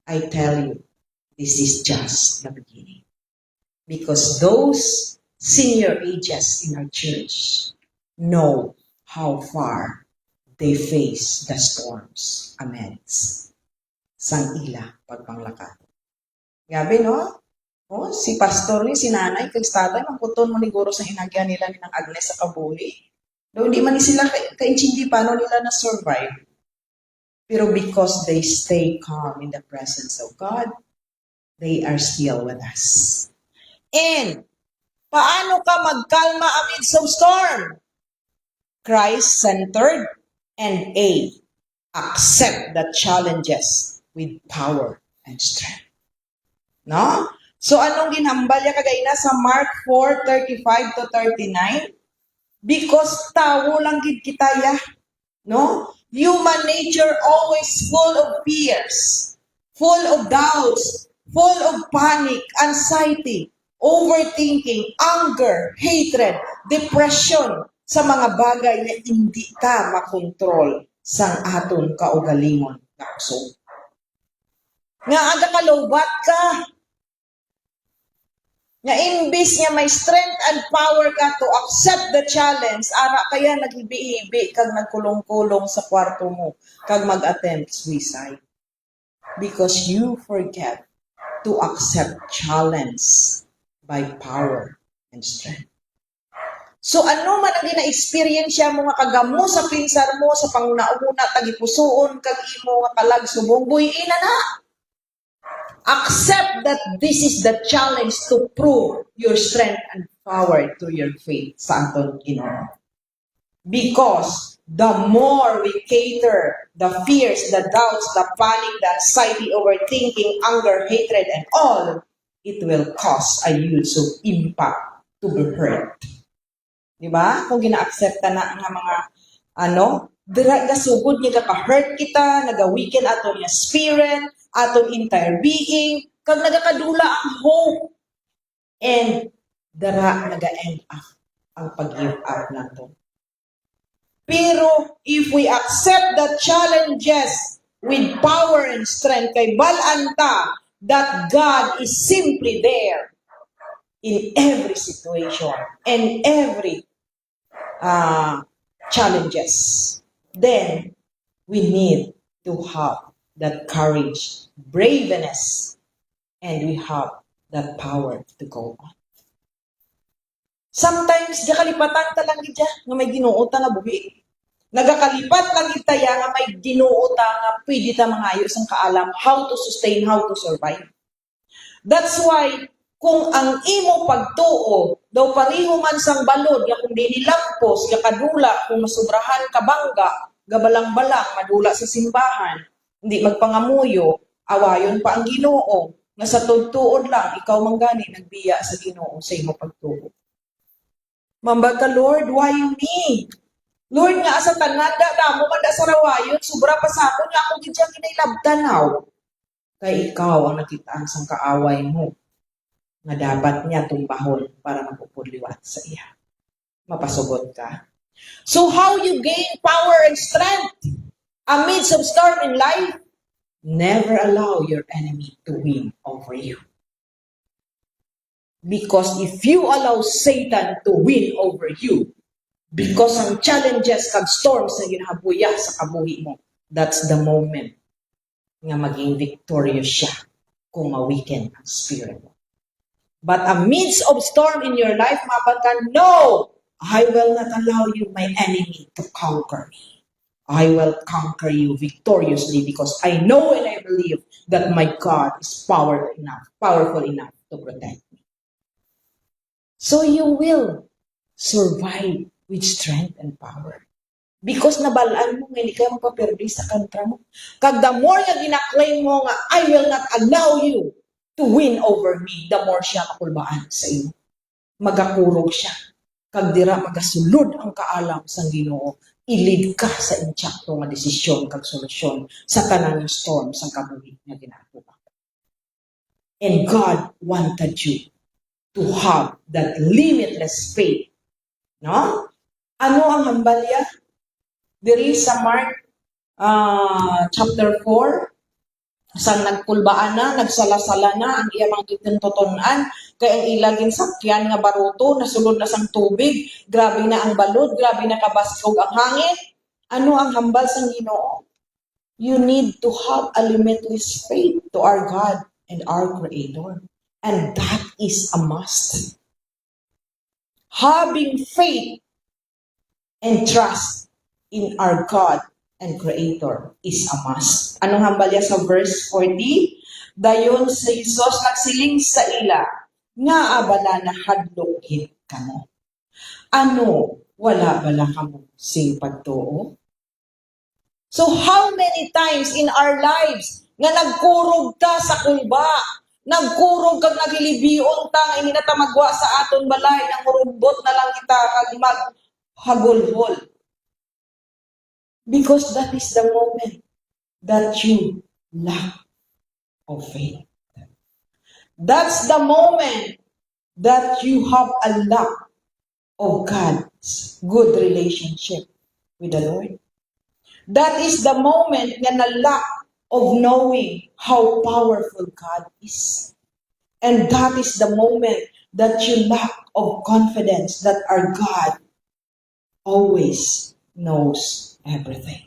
I tell you, this is just the beginning. Because those senior ages in our church know how far they face the storms amidst sang ila pagpanglakat. Gabi, no? Oh, si pastor ni, si nanay, kay tatay, magputon mo ni guro sa hinagyan nila ni ng Agnes sa kabuli. Though hindi man sila kaintindi paano nila na-survive. Pero because they stay calm in the presence of God, they are still with us. And, paano ka magkalma amid some storm? Christ-centered and accept the challenges with power and strength. No? So, anong ginhambalya kagay na sa Mark 4:35 to 39? Because tawo lang gid kitaya. No? Human nature always full of fears, full of doubts, full of panic, anxiety, overthinking, anger, hatred, depression sa mga bagay na hindi ka makontrol sang aton kaugalingon nga usog. Nga aga kalowbat ka. Nga imbis nga may strength and power ka to accept the challenge, ara kaya naghibi-hibi kag nagkulong-kulong sa kwarto mo kag mag-attempt suicide. Because you forget to accept challenge by power and strength. So ano man ang gina-experience siya mo nga kagamo sa pinsar mo, sa panguna-una, tagipusoon, kag imo nga kalag subong, buhiin na. Accept that this is the challenge to prove your strength and power through your faith sa aton Ginoo. Because the more we cater the fears, the doubts, the panic, the anxiety, overthinking, anger, hatred, and all, it will cause a huge impact to be hurt. Diba? Kung gina-accepta na nga mga gasugod niya ka-hurt kita, nagawiken aton niya spirit, aton entire being, kag nagakadula ang hope. And dara naga-end up ang pag-give up nato. Pero if we accept the challenges with power and strength, kay balanta that God is simply there in every situation and every challenges, then we need to have that courage, braveness, and we have that power to go on. Sometimes, gakalipatan ta lang gidya nga may ginuota nga buhi. Nagakalipat lang itaya nga may ginuota nga pwede ta mangayos ang kaalam how to sustain, how to survive. That's why, kung ang imo pagtuo, daw pareho man sang balod, nga kung dinilampos, kadula, kung masubrahan kabangga, gabalang-balang, madula sa simbahan, hindi magpangamuyo, awayon pa ang Ginoo, nga sa tugtuod lang, ikaw manggani, nagbiya sa Ginoo sa imo pagtuo. Mambag ka, Lord, why me? Lord, nga asa tanada na mo man sa rawayon, sobra pa sa ako, nga akong gidyang kinailabtanaw. Kay ikaw ang nakitaan sang kaaway mo, nga dapat niya tumbahon para magpupudliwat sa iya. Mapasugot ka. So how you gain power and strength amidst of storm in life? Never allow your enemy to win over you. Because if you allow Satan to win over you, because ang challenges kag storms na ginahabuya sa kabuhi mo, that's the moment nga maging victorious siya kung ma-weaken ang spirit mo. But amidst of storm in your life, mapagka, no, I will not allow you, my enemy, to conquer me. I will conquer you victoriously because I know and I believe that my God is powerful enough to protect me. So you will survive with strength and power. Because nabalaan mo nga hindi kayo mapaperdi sa kantra mo. Kag the more nga ginaklaim mo nga, I will not allow you to win over me, the more siya makulbaan sa iyo. Magakurog siya. Kag dira magasulod ang kaalam sa Ginoo, ilid ka sa insakto nga desisyon kag solusyon sa tanang storm sa kabuhi nga ginagawa. And God wanted you to have that limitless faith. No? Ano ang hambalya? Diri sa Mark chapter 4, sa nagkulbaan na, nagsalasala na, ang iyang mga gitintutunan, kaya ang ilagin sakyan nga baruto, nasulod na sang tubig, grabe na ang balod, grabe na kabaskog ang hangin. Ano ang hambal sa Ginoo? You need to have a limitless faith to our God and our Creator. And that is a must. Having faith and trust in our God and Creator is a must. Anong hambalya sa verse 40? Dayon si Jesus nagsiling sa ila, nga abala na hadlokit kamo. Ano, wala bala kamo sing pagtuo? So how many times in our lives nga nagkurog ta sa kulba, nagkurog kag naghilibion ta nga hindi na ta magwa sa aton balay, nang murumbot na lang kita kag maghagulhol. Because that is the moment that you lack of faith. That's the moment that you have a lack of God's good relationship with the Lord. That is the moment na lack of knowing how powerful God is. And that is the moment that you lack of confidence that our God always knows everything.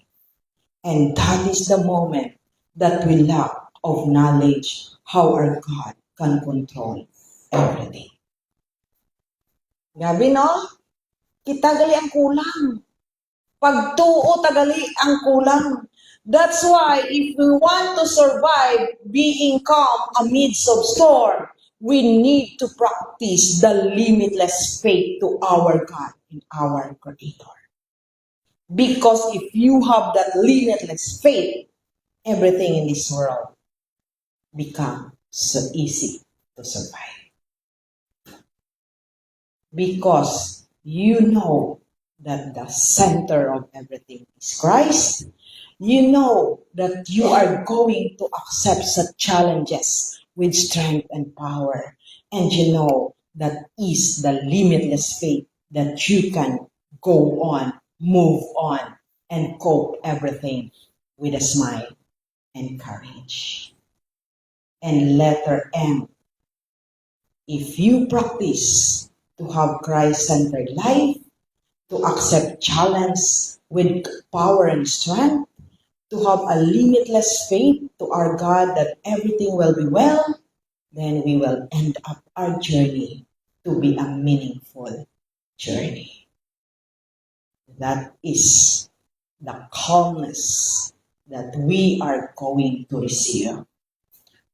And that is the moment that we lack of knowledge how our God can control everything. Gabi, no? Kita gali ang kulang. Pagtuo tagali ang kulang. That's why if we want to survive being calm amidst of storm, we need to practice the limitless faith to our God and our Creator. Because if you have that limitless faith, everything in this world becomes so easy to survive. Because you know that the center of everything is Christ. You know that you are going to accept such challenges with strength and power. And you know that is the limitless faith that you can go on, move on, and cope everything with a smile and courage. And letter M, if you practice to have Christ-centered life, to accept challenge with power and strength, to have a limitless faith to our God that everything will be well, then we will end up our journey to be a meaningful journey. That is the calmness that we are going to receive.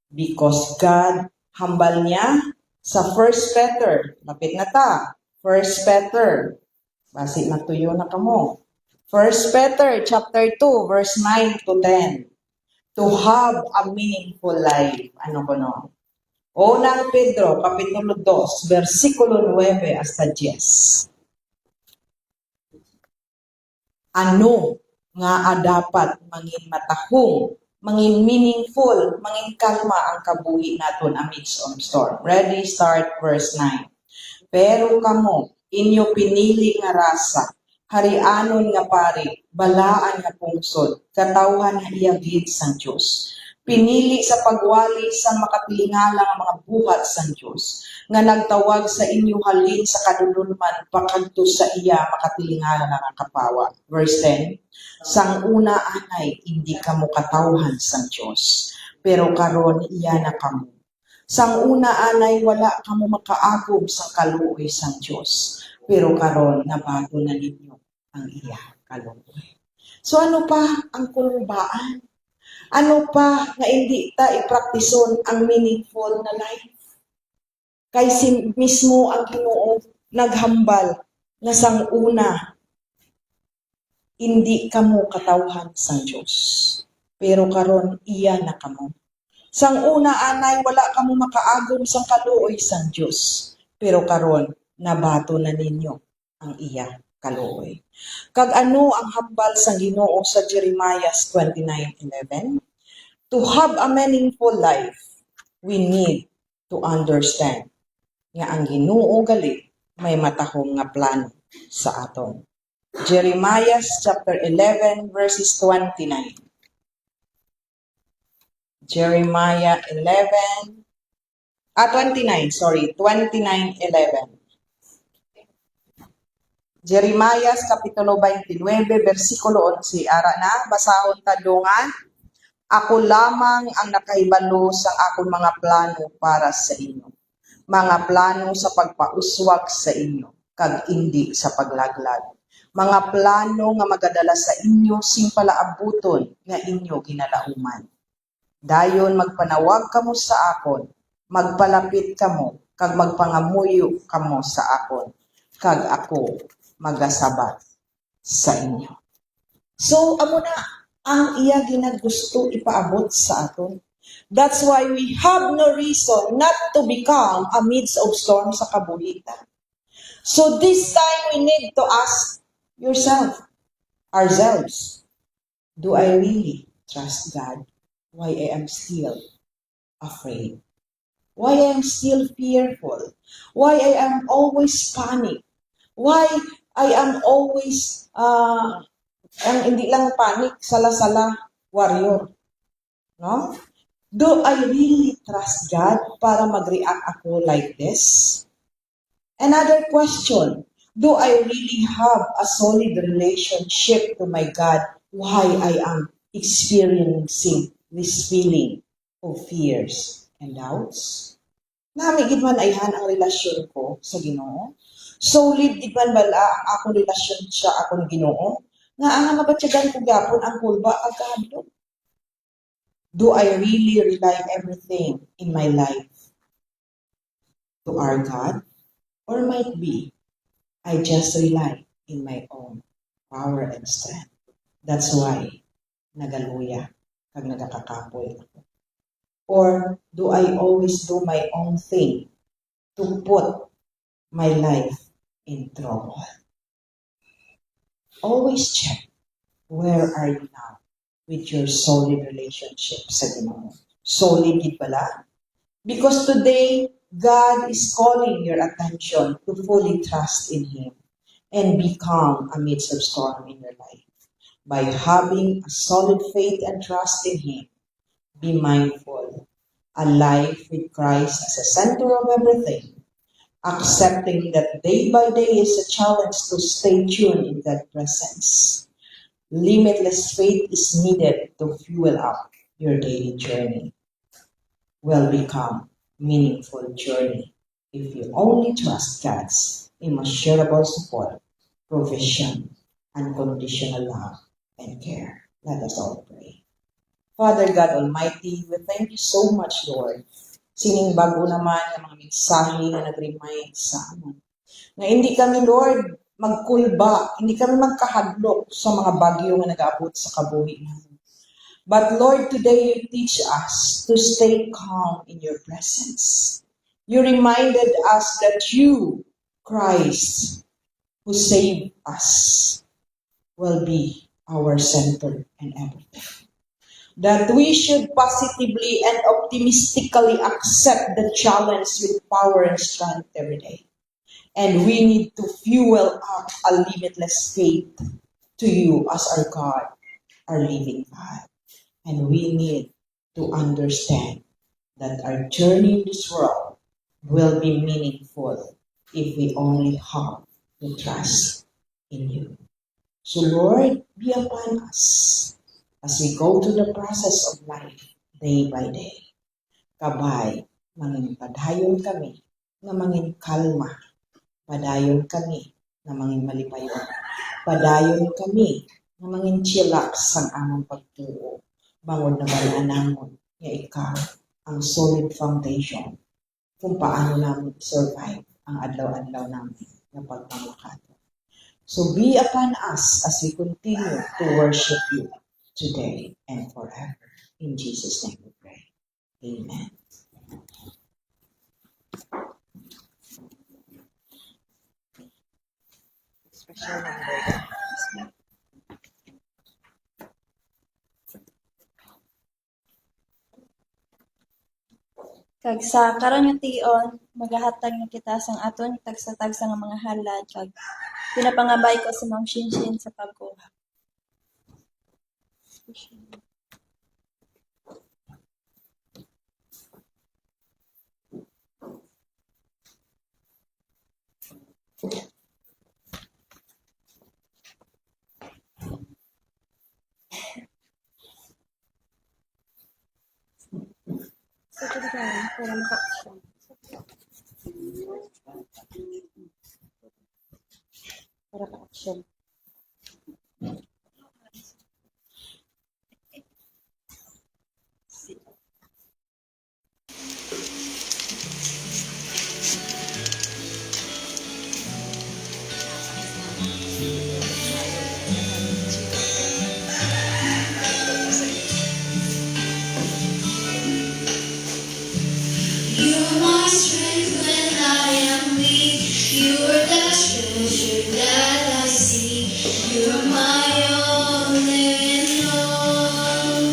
Because God, hambal niya sa 1 Peter, lapit na ta, 1 Peter, basi natuyo na kamo. 1 Peter chapter 2, verse 9 to 10. To have a meaningful life. Ano ko no? Unang Pedro, kapitulo 2, versikulo 9 hasta 10. Ano nga dapat mangin matahong, mangin meaningful, mangin kalma ang kabuhi naton amidst of storm. Ready, start, verse 9. Pero kamo, inyo pinili nga rasa, harianon nga pari, balaan nga pungsod, katawhan nga iyagid sang Diyos. Pinili sa pagwali sa makatilingala nga mga buhat sang Diyos, nga nagtawag sa inyo halin sa kadulunman, pakadto sa iya makatilingala nga kapawa. Verse 10, sang una anay, hindi kamo katawhan sang Diyos, pero karon iya na kamo. Sang una anay, wala kamo makaagom sa kaluoy sang Diyos, pero karon nabago na ninyo ang iya kaluoy. So ano pa ang kulubaan? Ano pa nga hindi ta ipraktison ang meaningful na life? Kay mismo ang Ginoo naghambal na sang una, hindi kamo katawhan sang Diyos, pero karon iya na kamo. Sang una anay, wala kamo makaagom sang kaluoy sang Diyos, pero karon nabato na ninyo ang iya kaluoy. Kag ano ang hambal sang Ginoo sa Jeremiah 29:11? To have a meaningful life, we need to understand nga ang Ginoo gali may matahong nga plano sa aton. Jeremiah chapter 11 verses 29. Jeremiah 29, 29:11. Jeremiah kapitulo 29, versikulo 11. Ara na, basahon tadungan. Ako lamang ang nakahibalo sa akong mga plano para sa inyo. Mga plano sa pagpauswag sa inyo, kag hindi sa paglaglag. Mga plano nga magadala sa inyo sing palaabuton nga inyo ginalauman. Dayon magpanawag kamo sa akon, magpalapit kamo, kag magpangamuyo kamo sa akon, kag ako magasabat sa inyo. So, amo na ang iya ginagusto ipaabot sa aton. That's why we have no reason not to become amidst of storm sa kabuhitan. So this time we need to ask ourselves, do I really trust God? Why I am still afraid? Why I am still fearful? Why I am always panic? Why I am always, hindi lang panic, sala-sala warrior. No? Do I really trust God para mag-react ako like this? Another question, do I really have a solid relationship to my God? Why I am experiencing this feeling of fears and doubts? Namigid man ayhan ang relasyon ko sa Ginoo. Solid di man bala ako relasyon siya akong Ginoo. Nga ang mabatyagan ko gapon ang kulba agado. Do I really rely everything in my life to our God? Or might be I just rely in my own power and strength. That's why nagaluya kag nagakakapoy ako. Or do I always do my own thing to put my life in trouble? Always check, where are you now with your solid relationship sa Ginoo? Solid gid bala? Because today, God is calling your attention to fully trust in Him and be calm amidst of storm in your life. By having a solid faith and trust in Him, be mindful. A life with Christ as a center of everything, accepting that day by day is a challenge to stay tuned in God's presence. Limitless faith is needed to fuel up your daily journey. Will become meaningful journey if you only trust God's immeasurable support, provision, unconditional love, and care. Let us all pray. Father God Almighty, we thank you so much, Lord. Sining bago naman ng mga mensahe na nag-remind sa amin. Na hindi kami, Lord, magkulba, hindi kami magkahadlok sa mga bagyo na nag-aabot sa kabuhi namin. But Lord, today you teach us to stay calm in your presence. You reminded us that you, Christ, who saved us, will be our center and everything. That we should positively and optimistically accept the challenge with power and strength every day. And we need to fuel up a limitless faith to you as our God, our living God. And we need to understand that our journey in this world will be meaningful if we only have the trust in you. So Lord, be upon us as we go through the process of life day by day. Kabay, mangin padayon kami na mangin kalma. Padayon kami na mangin malipayon. Padayon kami na mangin chillax ang among pagtuo. Bangod na balanamon nga ikaw ang solid foundation kung paano namin survive ang adlaw-adlaw namin na pagpamakato. So be upon us as we continue to worship you today and forever. In Jesus' name we pray. Amen. Special number. Kag sa karon nga tion, magahatag na kita sang aton tagsa-tagsa nga mga halad kag pinapangabay ko sa Ma'am Shinshin sa pagkuha. So, para maka-action. Para ka-action. You're my strength when I am weak. You're the treasure that I see. You're my all in all.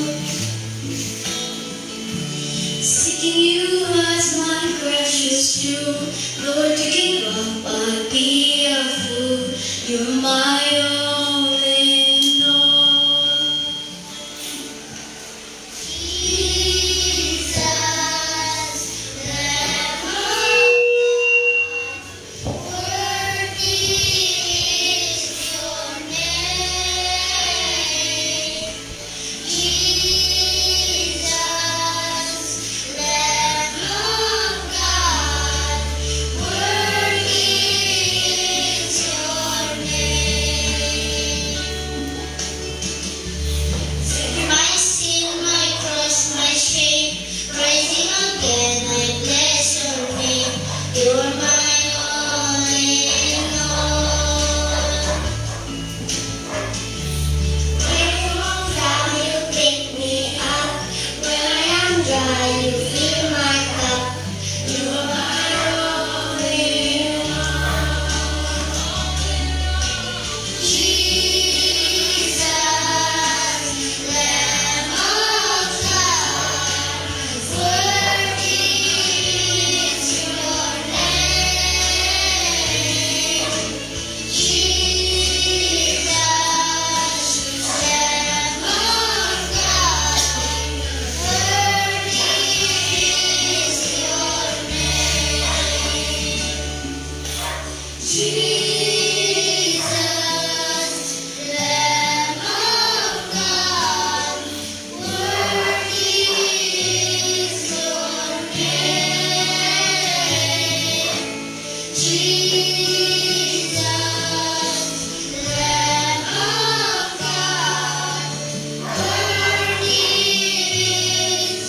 Seeking you as my precious jewel. Lord, to give up, I'd be a fool. You're my all in all. Jesus, Lamb of God, worthy is your name. Jesus, Lamb of God, worthy You're my all in all. When you walk down, you pick me up. When I am dry, you fill my cup. You're my all in all. Jesus, Lamb of God, worthy is your name. Jesus, Lamb of God, worthy is your name. Jesus, Lamb of God, worthy is your name. Jesus, Lamb of God, worthy is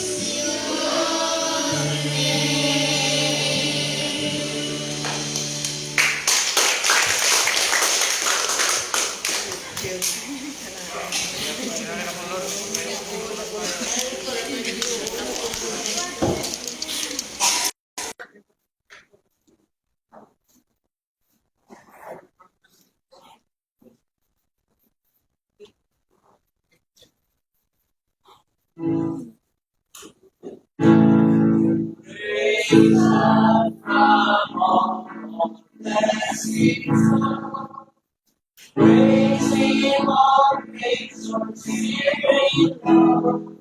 Praise Him, all praise for fearing Lord.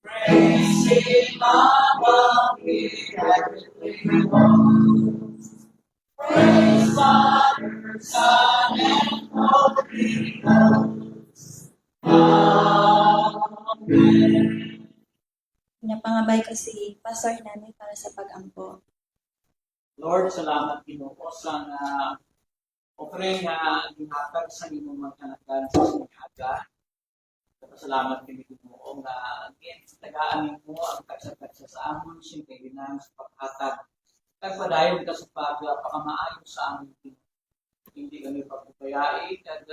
Praise Him above the heavenly hosts. Praise Father, Son, and Holy Ghost. Amen. Pinapangabay ko si Pastor Nanay para sa pag-ampo. Lord, salamat Ginoo sa offering nga gihatag sa imong mga kanagan sa sinaga. Salamat kami Ginoo nga tagaan mo ang tagsa-tagsa sa amon siyempre ginang sa paghatag. Pagpadayon ka sa pagpakamaayo sa amon Ginoo. Hindi kami pagpupayai kag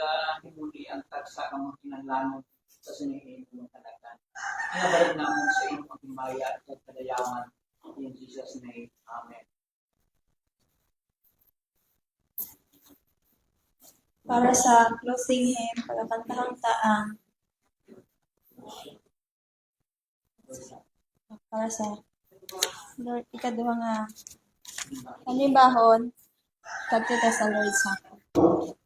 himuli ang tagsa ng mga kinahanglan sa sinihin mo kanagan. Inabalik namin sa imong paghimaya at kadayawan. In Jesus' name, Amen. Para sa closing hymn, pagkakantahang taang. Para sa Lord, ikaduha nga kanibahon, kagkita sa Lord sa ako.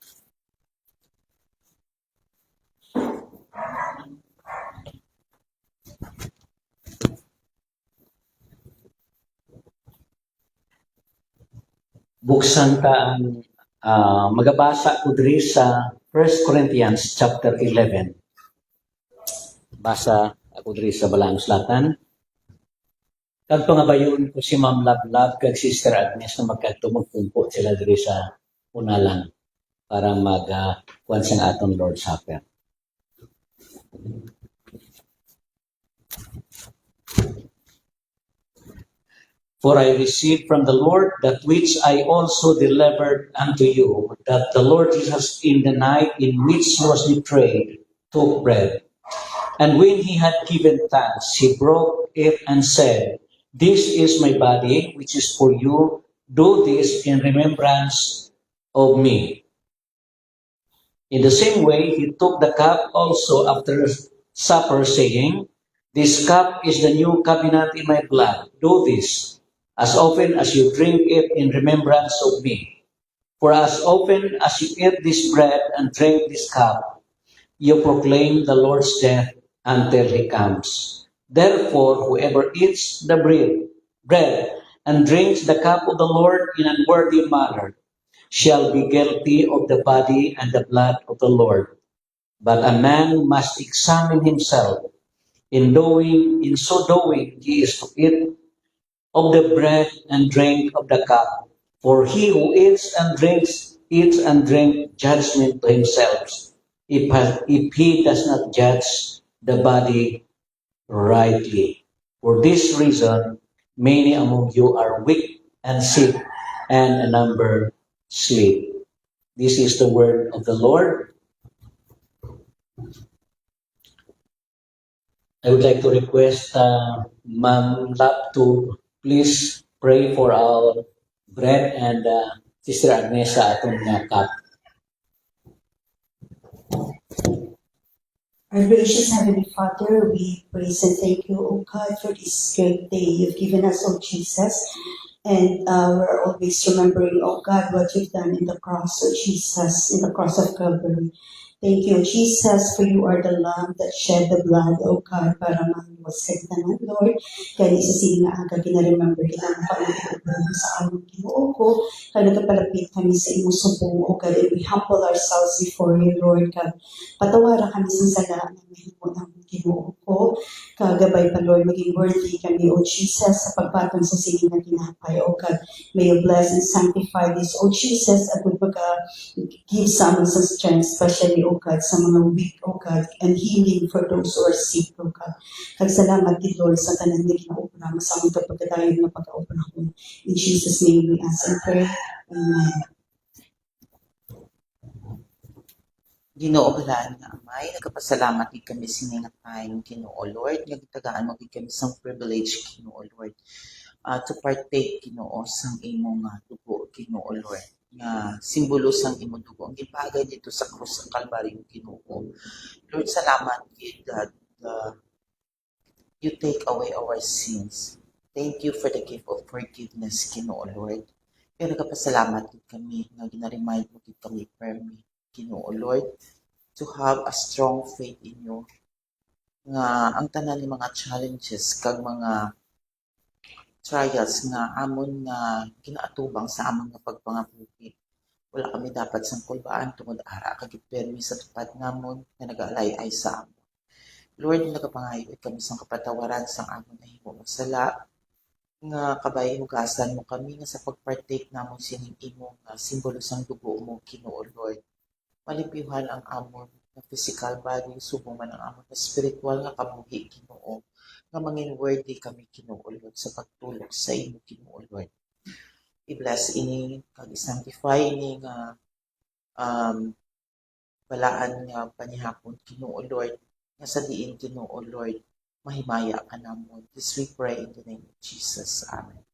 Buksan ta ang magabasa ko diri sa 1 Corinthians chapter 11. Basa ako diri sa Balang Slatan. Kag pangabayon ko si Ma'am Lablab kag Sister Agnes na magpumpo sila diri sa unalan para kuwan sa aton Lord Supper. For I received from the Lord that which I also delivered unto you, that the Lord Jesus in the night in which he was betrayed took bread. And when he had given thanks, he broke it and said, This is my body, which is for you. Do this in remembrance of me. In the same way, he took the cup also after supper, saying, This cup is the new covenant in my blood. Do this as often as you drink it in remembrance of me. For as often as you eat this bread and drink this cup, you proclaim the Lord's death until he comes. Therefore, whoever eats the bread and drinks the cup of the Lord in an unworthy manner shall be guilty of the body and the blood of the Lord. But a man must examine himself. In so doing, he is to eat of the bread and drink of the cup. For he who eats and drinks judgment to himself, if he does not judge the body rightly. For this reason, many among you are weak and sick, and a number sleep. This is the word of the Lord. I would like to request Ma'am Lap to please pray for our bread and Sister Agnes sa atong cup. Our gracious Heavenly Father, we praise and thank you, O God, for this great day you've given us, O Jesus. And we're always remembering, oh God, what you've done in the cross, oh Jesus, in the cross of Calvary. Thank you, Jesus, for you are the Lamb that shed the blood, oh God, para maluwasag tanan, Lord. Kaya sa sige nga aga, remember kita ang pag-ibig sa aming Ginoo ko. Kaya nagapalapit kami sa imong subong, oh God, and we humble ourselves before you, Lord God. Patawaran kami sa sala ng mahimo ng Ginoo ko. Kagabay pa, Lord, maging worthy kami, O Jesus, sa pagpatong sa sige na tinapay, O God. May you bless and sanctify this, O Jesus, at give sa amin sa strength, especially, O God, sa mga weak, O God, and healing for those who are sick, O God. Kagsalamat din, Lord, sa tanan na ginaupra, sa aming kapagkadayon na pag-aupra ko. In Jesus' name we ask and pray. Amen. Ginoo balaan nga amay, nagapasalamat gid kami siningat tayong Ginoo Lord, nga gitagaan mo gid kami sang privilege Ginoo Lord. To partake Ginoo sang imong dugo Ginoo Lord, nga simbolo sang imong dugo ang gipagay dito sa krus ng Kalbaryo Ginoo. Lord, salamat gid that you take away our sins. Thank you for the gift of forgiveness Ginoo Lord. Kaya nagapasalamat gid kami nga ginaremind mo gid kami firmly Ginoo Lord, to have a strong faith in you, nga ang tanan ni mga challenges kag mga trials nga amon nga ginaatubang sa among nga pagpangabuhi, wala kami dapat sang kulbaan tungod ara kag permi sa tupad namon nga nagaalay-ay sa amon. Lord, nagapangayo kami sang kapatawaran sang amon nahimo masala, nga kabay hugasan mo kami nga sa pagpartake namon sining imo nga simbolo sang dugo mo Ginoo Lord. Malipihan ang amon na physical body, subong man ang amon na spiritual nga kabuhi Ginoo, nga mangin worthy kami Ginoo Lord sa pagtulog sa imo Ginoo Lord. I-bless ini kag i-sanctify ini nga balaan nga panihapon Ginoo Lord, nga sa diin Ginoo Lord mahimaya ka namon. This we pray in the name of Jesus. Amen.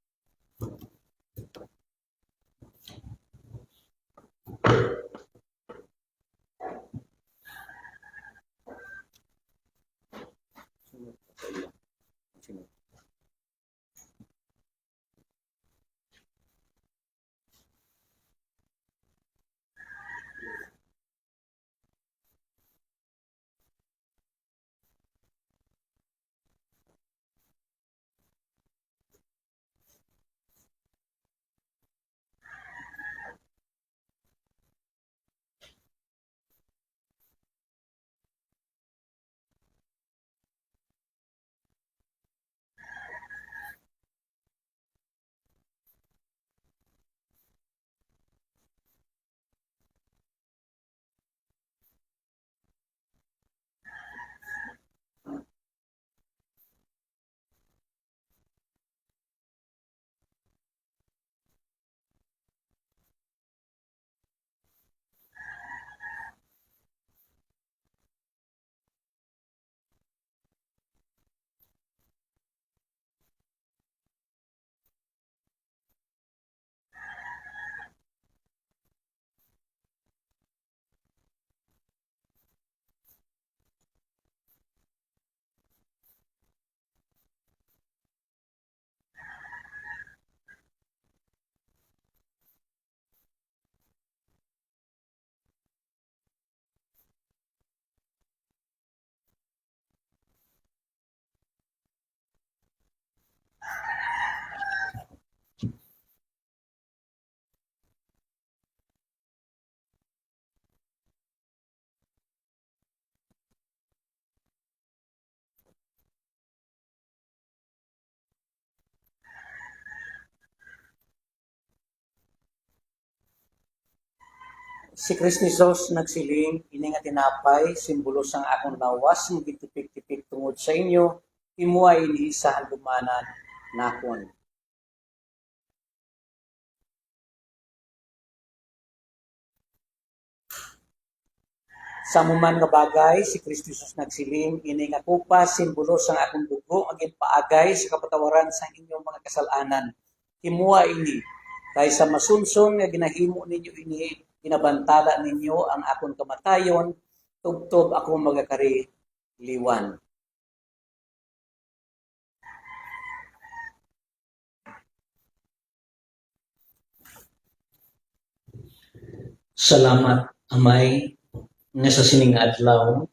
Si Kristo Jesus nagsiling, ini nga tinapay, simbolo sang akong lawas, nga gitipik-tipik tungod sa inyo, imuay ini sa handumanan nakon. Sa amuman nga bagay, si Kristo Jesus nagsiling, ini nga kupa, simbolo sa akong dugo, agin paagay sa kapatawaran sa inyong mga kasalanan. Himuha ini, kay sa masunson nga ginahimo ninyo ini, ginabantala ninyo ang akong kamatayon, tubtob ako magakari liwan. Salamat, Amay, nga sa sining adlaw,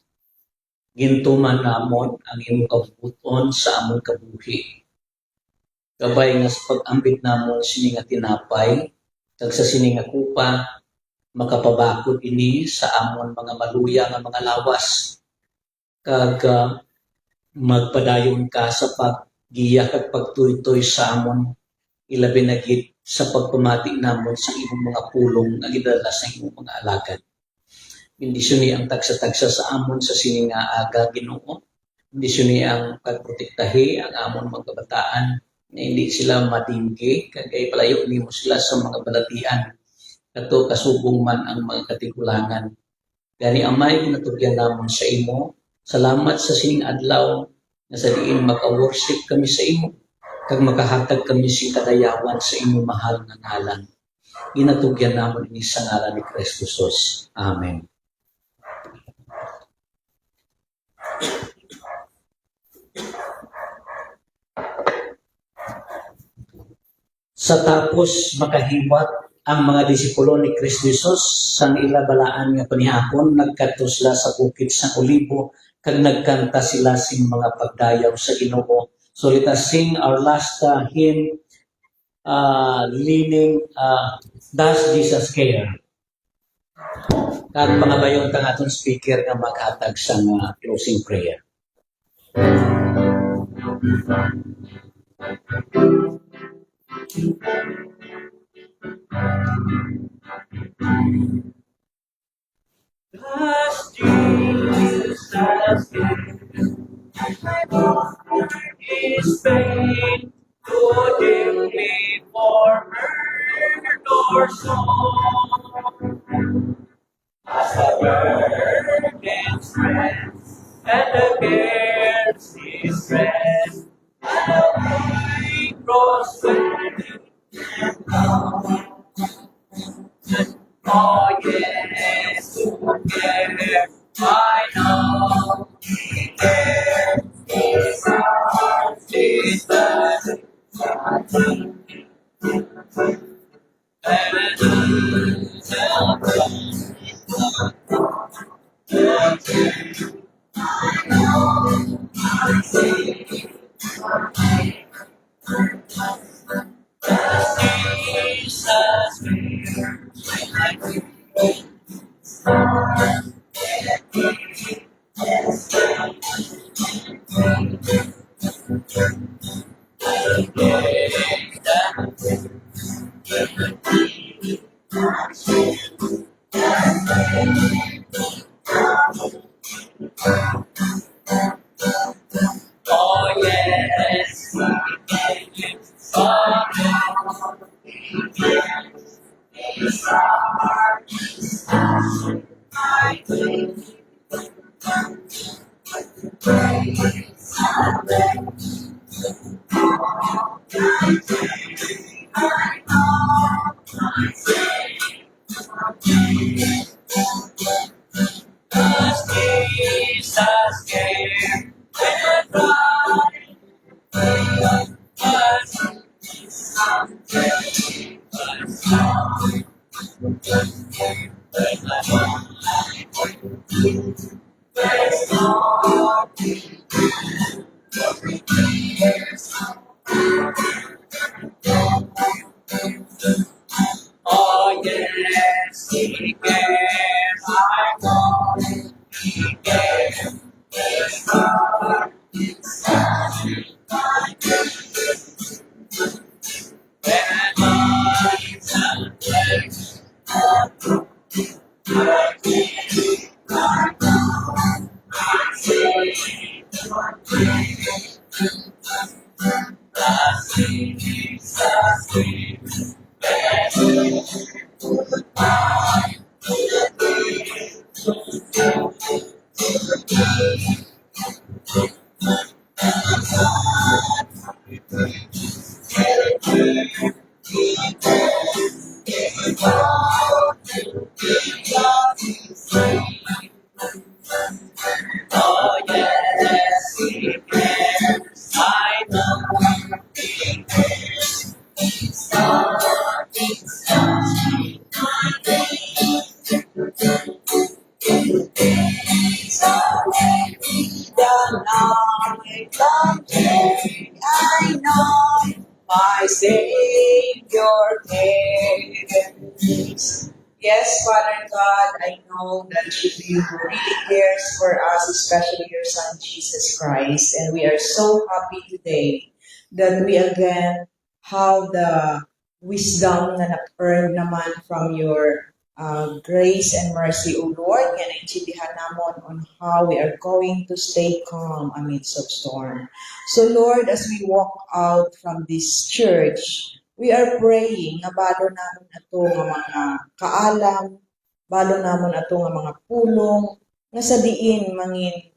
gintuman namon ang imong kabuton sa among kabuhi. Gabay nga sa pag-ambit namon sini nga tinapay, kag sa sini nga kupa, makapabakod ini sa amon mga maluya nga mga lawas. Kag magpadayon ka sa paggiya kag pagtuytoy sa amon ilabi na gid sa pagpamati namon sa imong mga pulong nga gidala sa imong mga alagad. Bendisyon ni ang tagsa-tagsa sa amon sa sini nga aga, Ginoo. Bendisyon ni ang pagprotektahi ang amon mga kabataan na hindi sila madinggi kagay palayo nimo sila sa mga balatian kato kasubong man ang mga katigulangan. Gani Amay, ginatugyan namon sa imo. Salamat sa sining adlaw na sa diin maka-worship kami sa imo kag makahatag kami sing kadayawan sa imo mahal nga ngalan. Ginatugyan namon ini sa ngalan ni Kristo Jesus. Amen. Sa tapos makahiwat ang mga disipulo ni Kristo Jesus sang ilabalaan nga panihapon, nagkadto sila sa bukid sa Olibo kag nagkanta sila sing mga pagdayaw sa Ginoo. So let us sing our last hymn, leaning, Does Jesus Care? Kag pangabayon tang atong speaker nga maghatag sa closing prayer. Does Jesus care? My heart is pain to dim me for hurt or song. As the burden spreads and the cares distress, and the white cross oh yes, to care, I know He cares. His heart is burning, oh yes, Jesus came and oh yes, He cares, I know He cares. His heart is and minds and legs. Jesus, The night of day, I know my Savior cares. Yes, Father God, I know that you really cares for us, especially your Son Jesus Christ. And we are so happy today that we again have the wisdom na na-earn naman from your grace and mercy, O Lord. Yan ang intindihan namon on how we are going to stay calm amidst of storm. So Lord, as we walk out from this church, we are praying na balo namon ato nga mga kaalam, balo namon ato nga mga pulong, nga sa diin mangin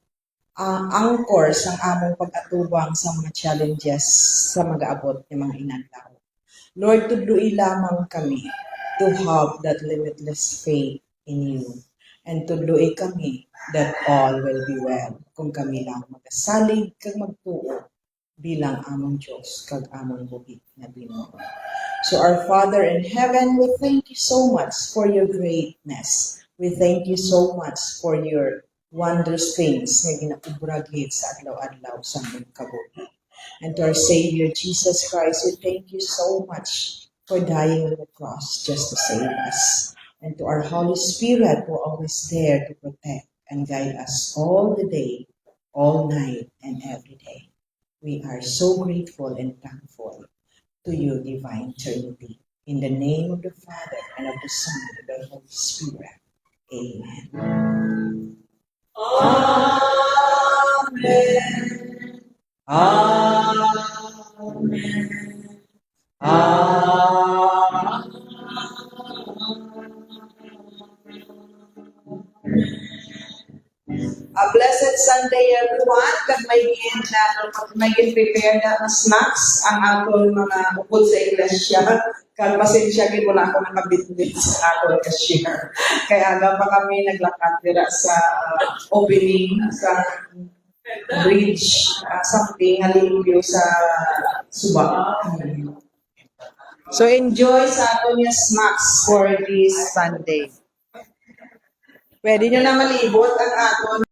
angkor sa among pag-atubang sa mga challenges sa mag-aabot ng mga inadlaw. Lord, tudloi lamang kami to have that limitless faith in you. And tudloi kami that all will be well kung kami lang magasalig kag magtuo bilang among Diyos kag among buhi na Ginoo. So our Father in heaven, we thank you so much for your greatness. We thank you so much for your wondrous things nga ginakubragit sa adlaw-adlaw sa among kabuhi. And to our Savior Jesus Christ, we thank you so much for dying on the cross just to save us. And to our Holy Spirit, who are always there to protect and guide us all the day, all night, and every day. We are so grateful and thankful to you, Divine Trinity. In the name of the Father, and of the Son, and of the Holy Spirit. Amen. Amen. Amen. A blessed Sunday, everyone. Kag may prepare na snacks ang akong mga upod sa iglesia. Kag pasensya gid wala ako nakabitbit sa akong cashier. Kaya aga pa kami naglakad dira sa opening sa bridge, something alimpyo sa Suba. So enjoy sa aton yung snacks for this Sunday. Pwede nyo na malibot ang aton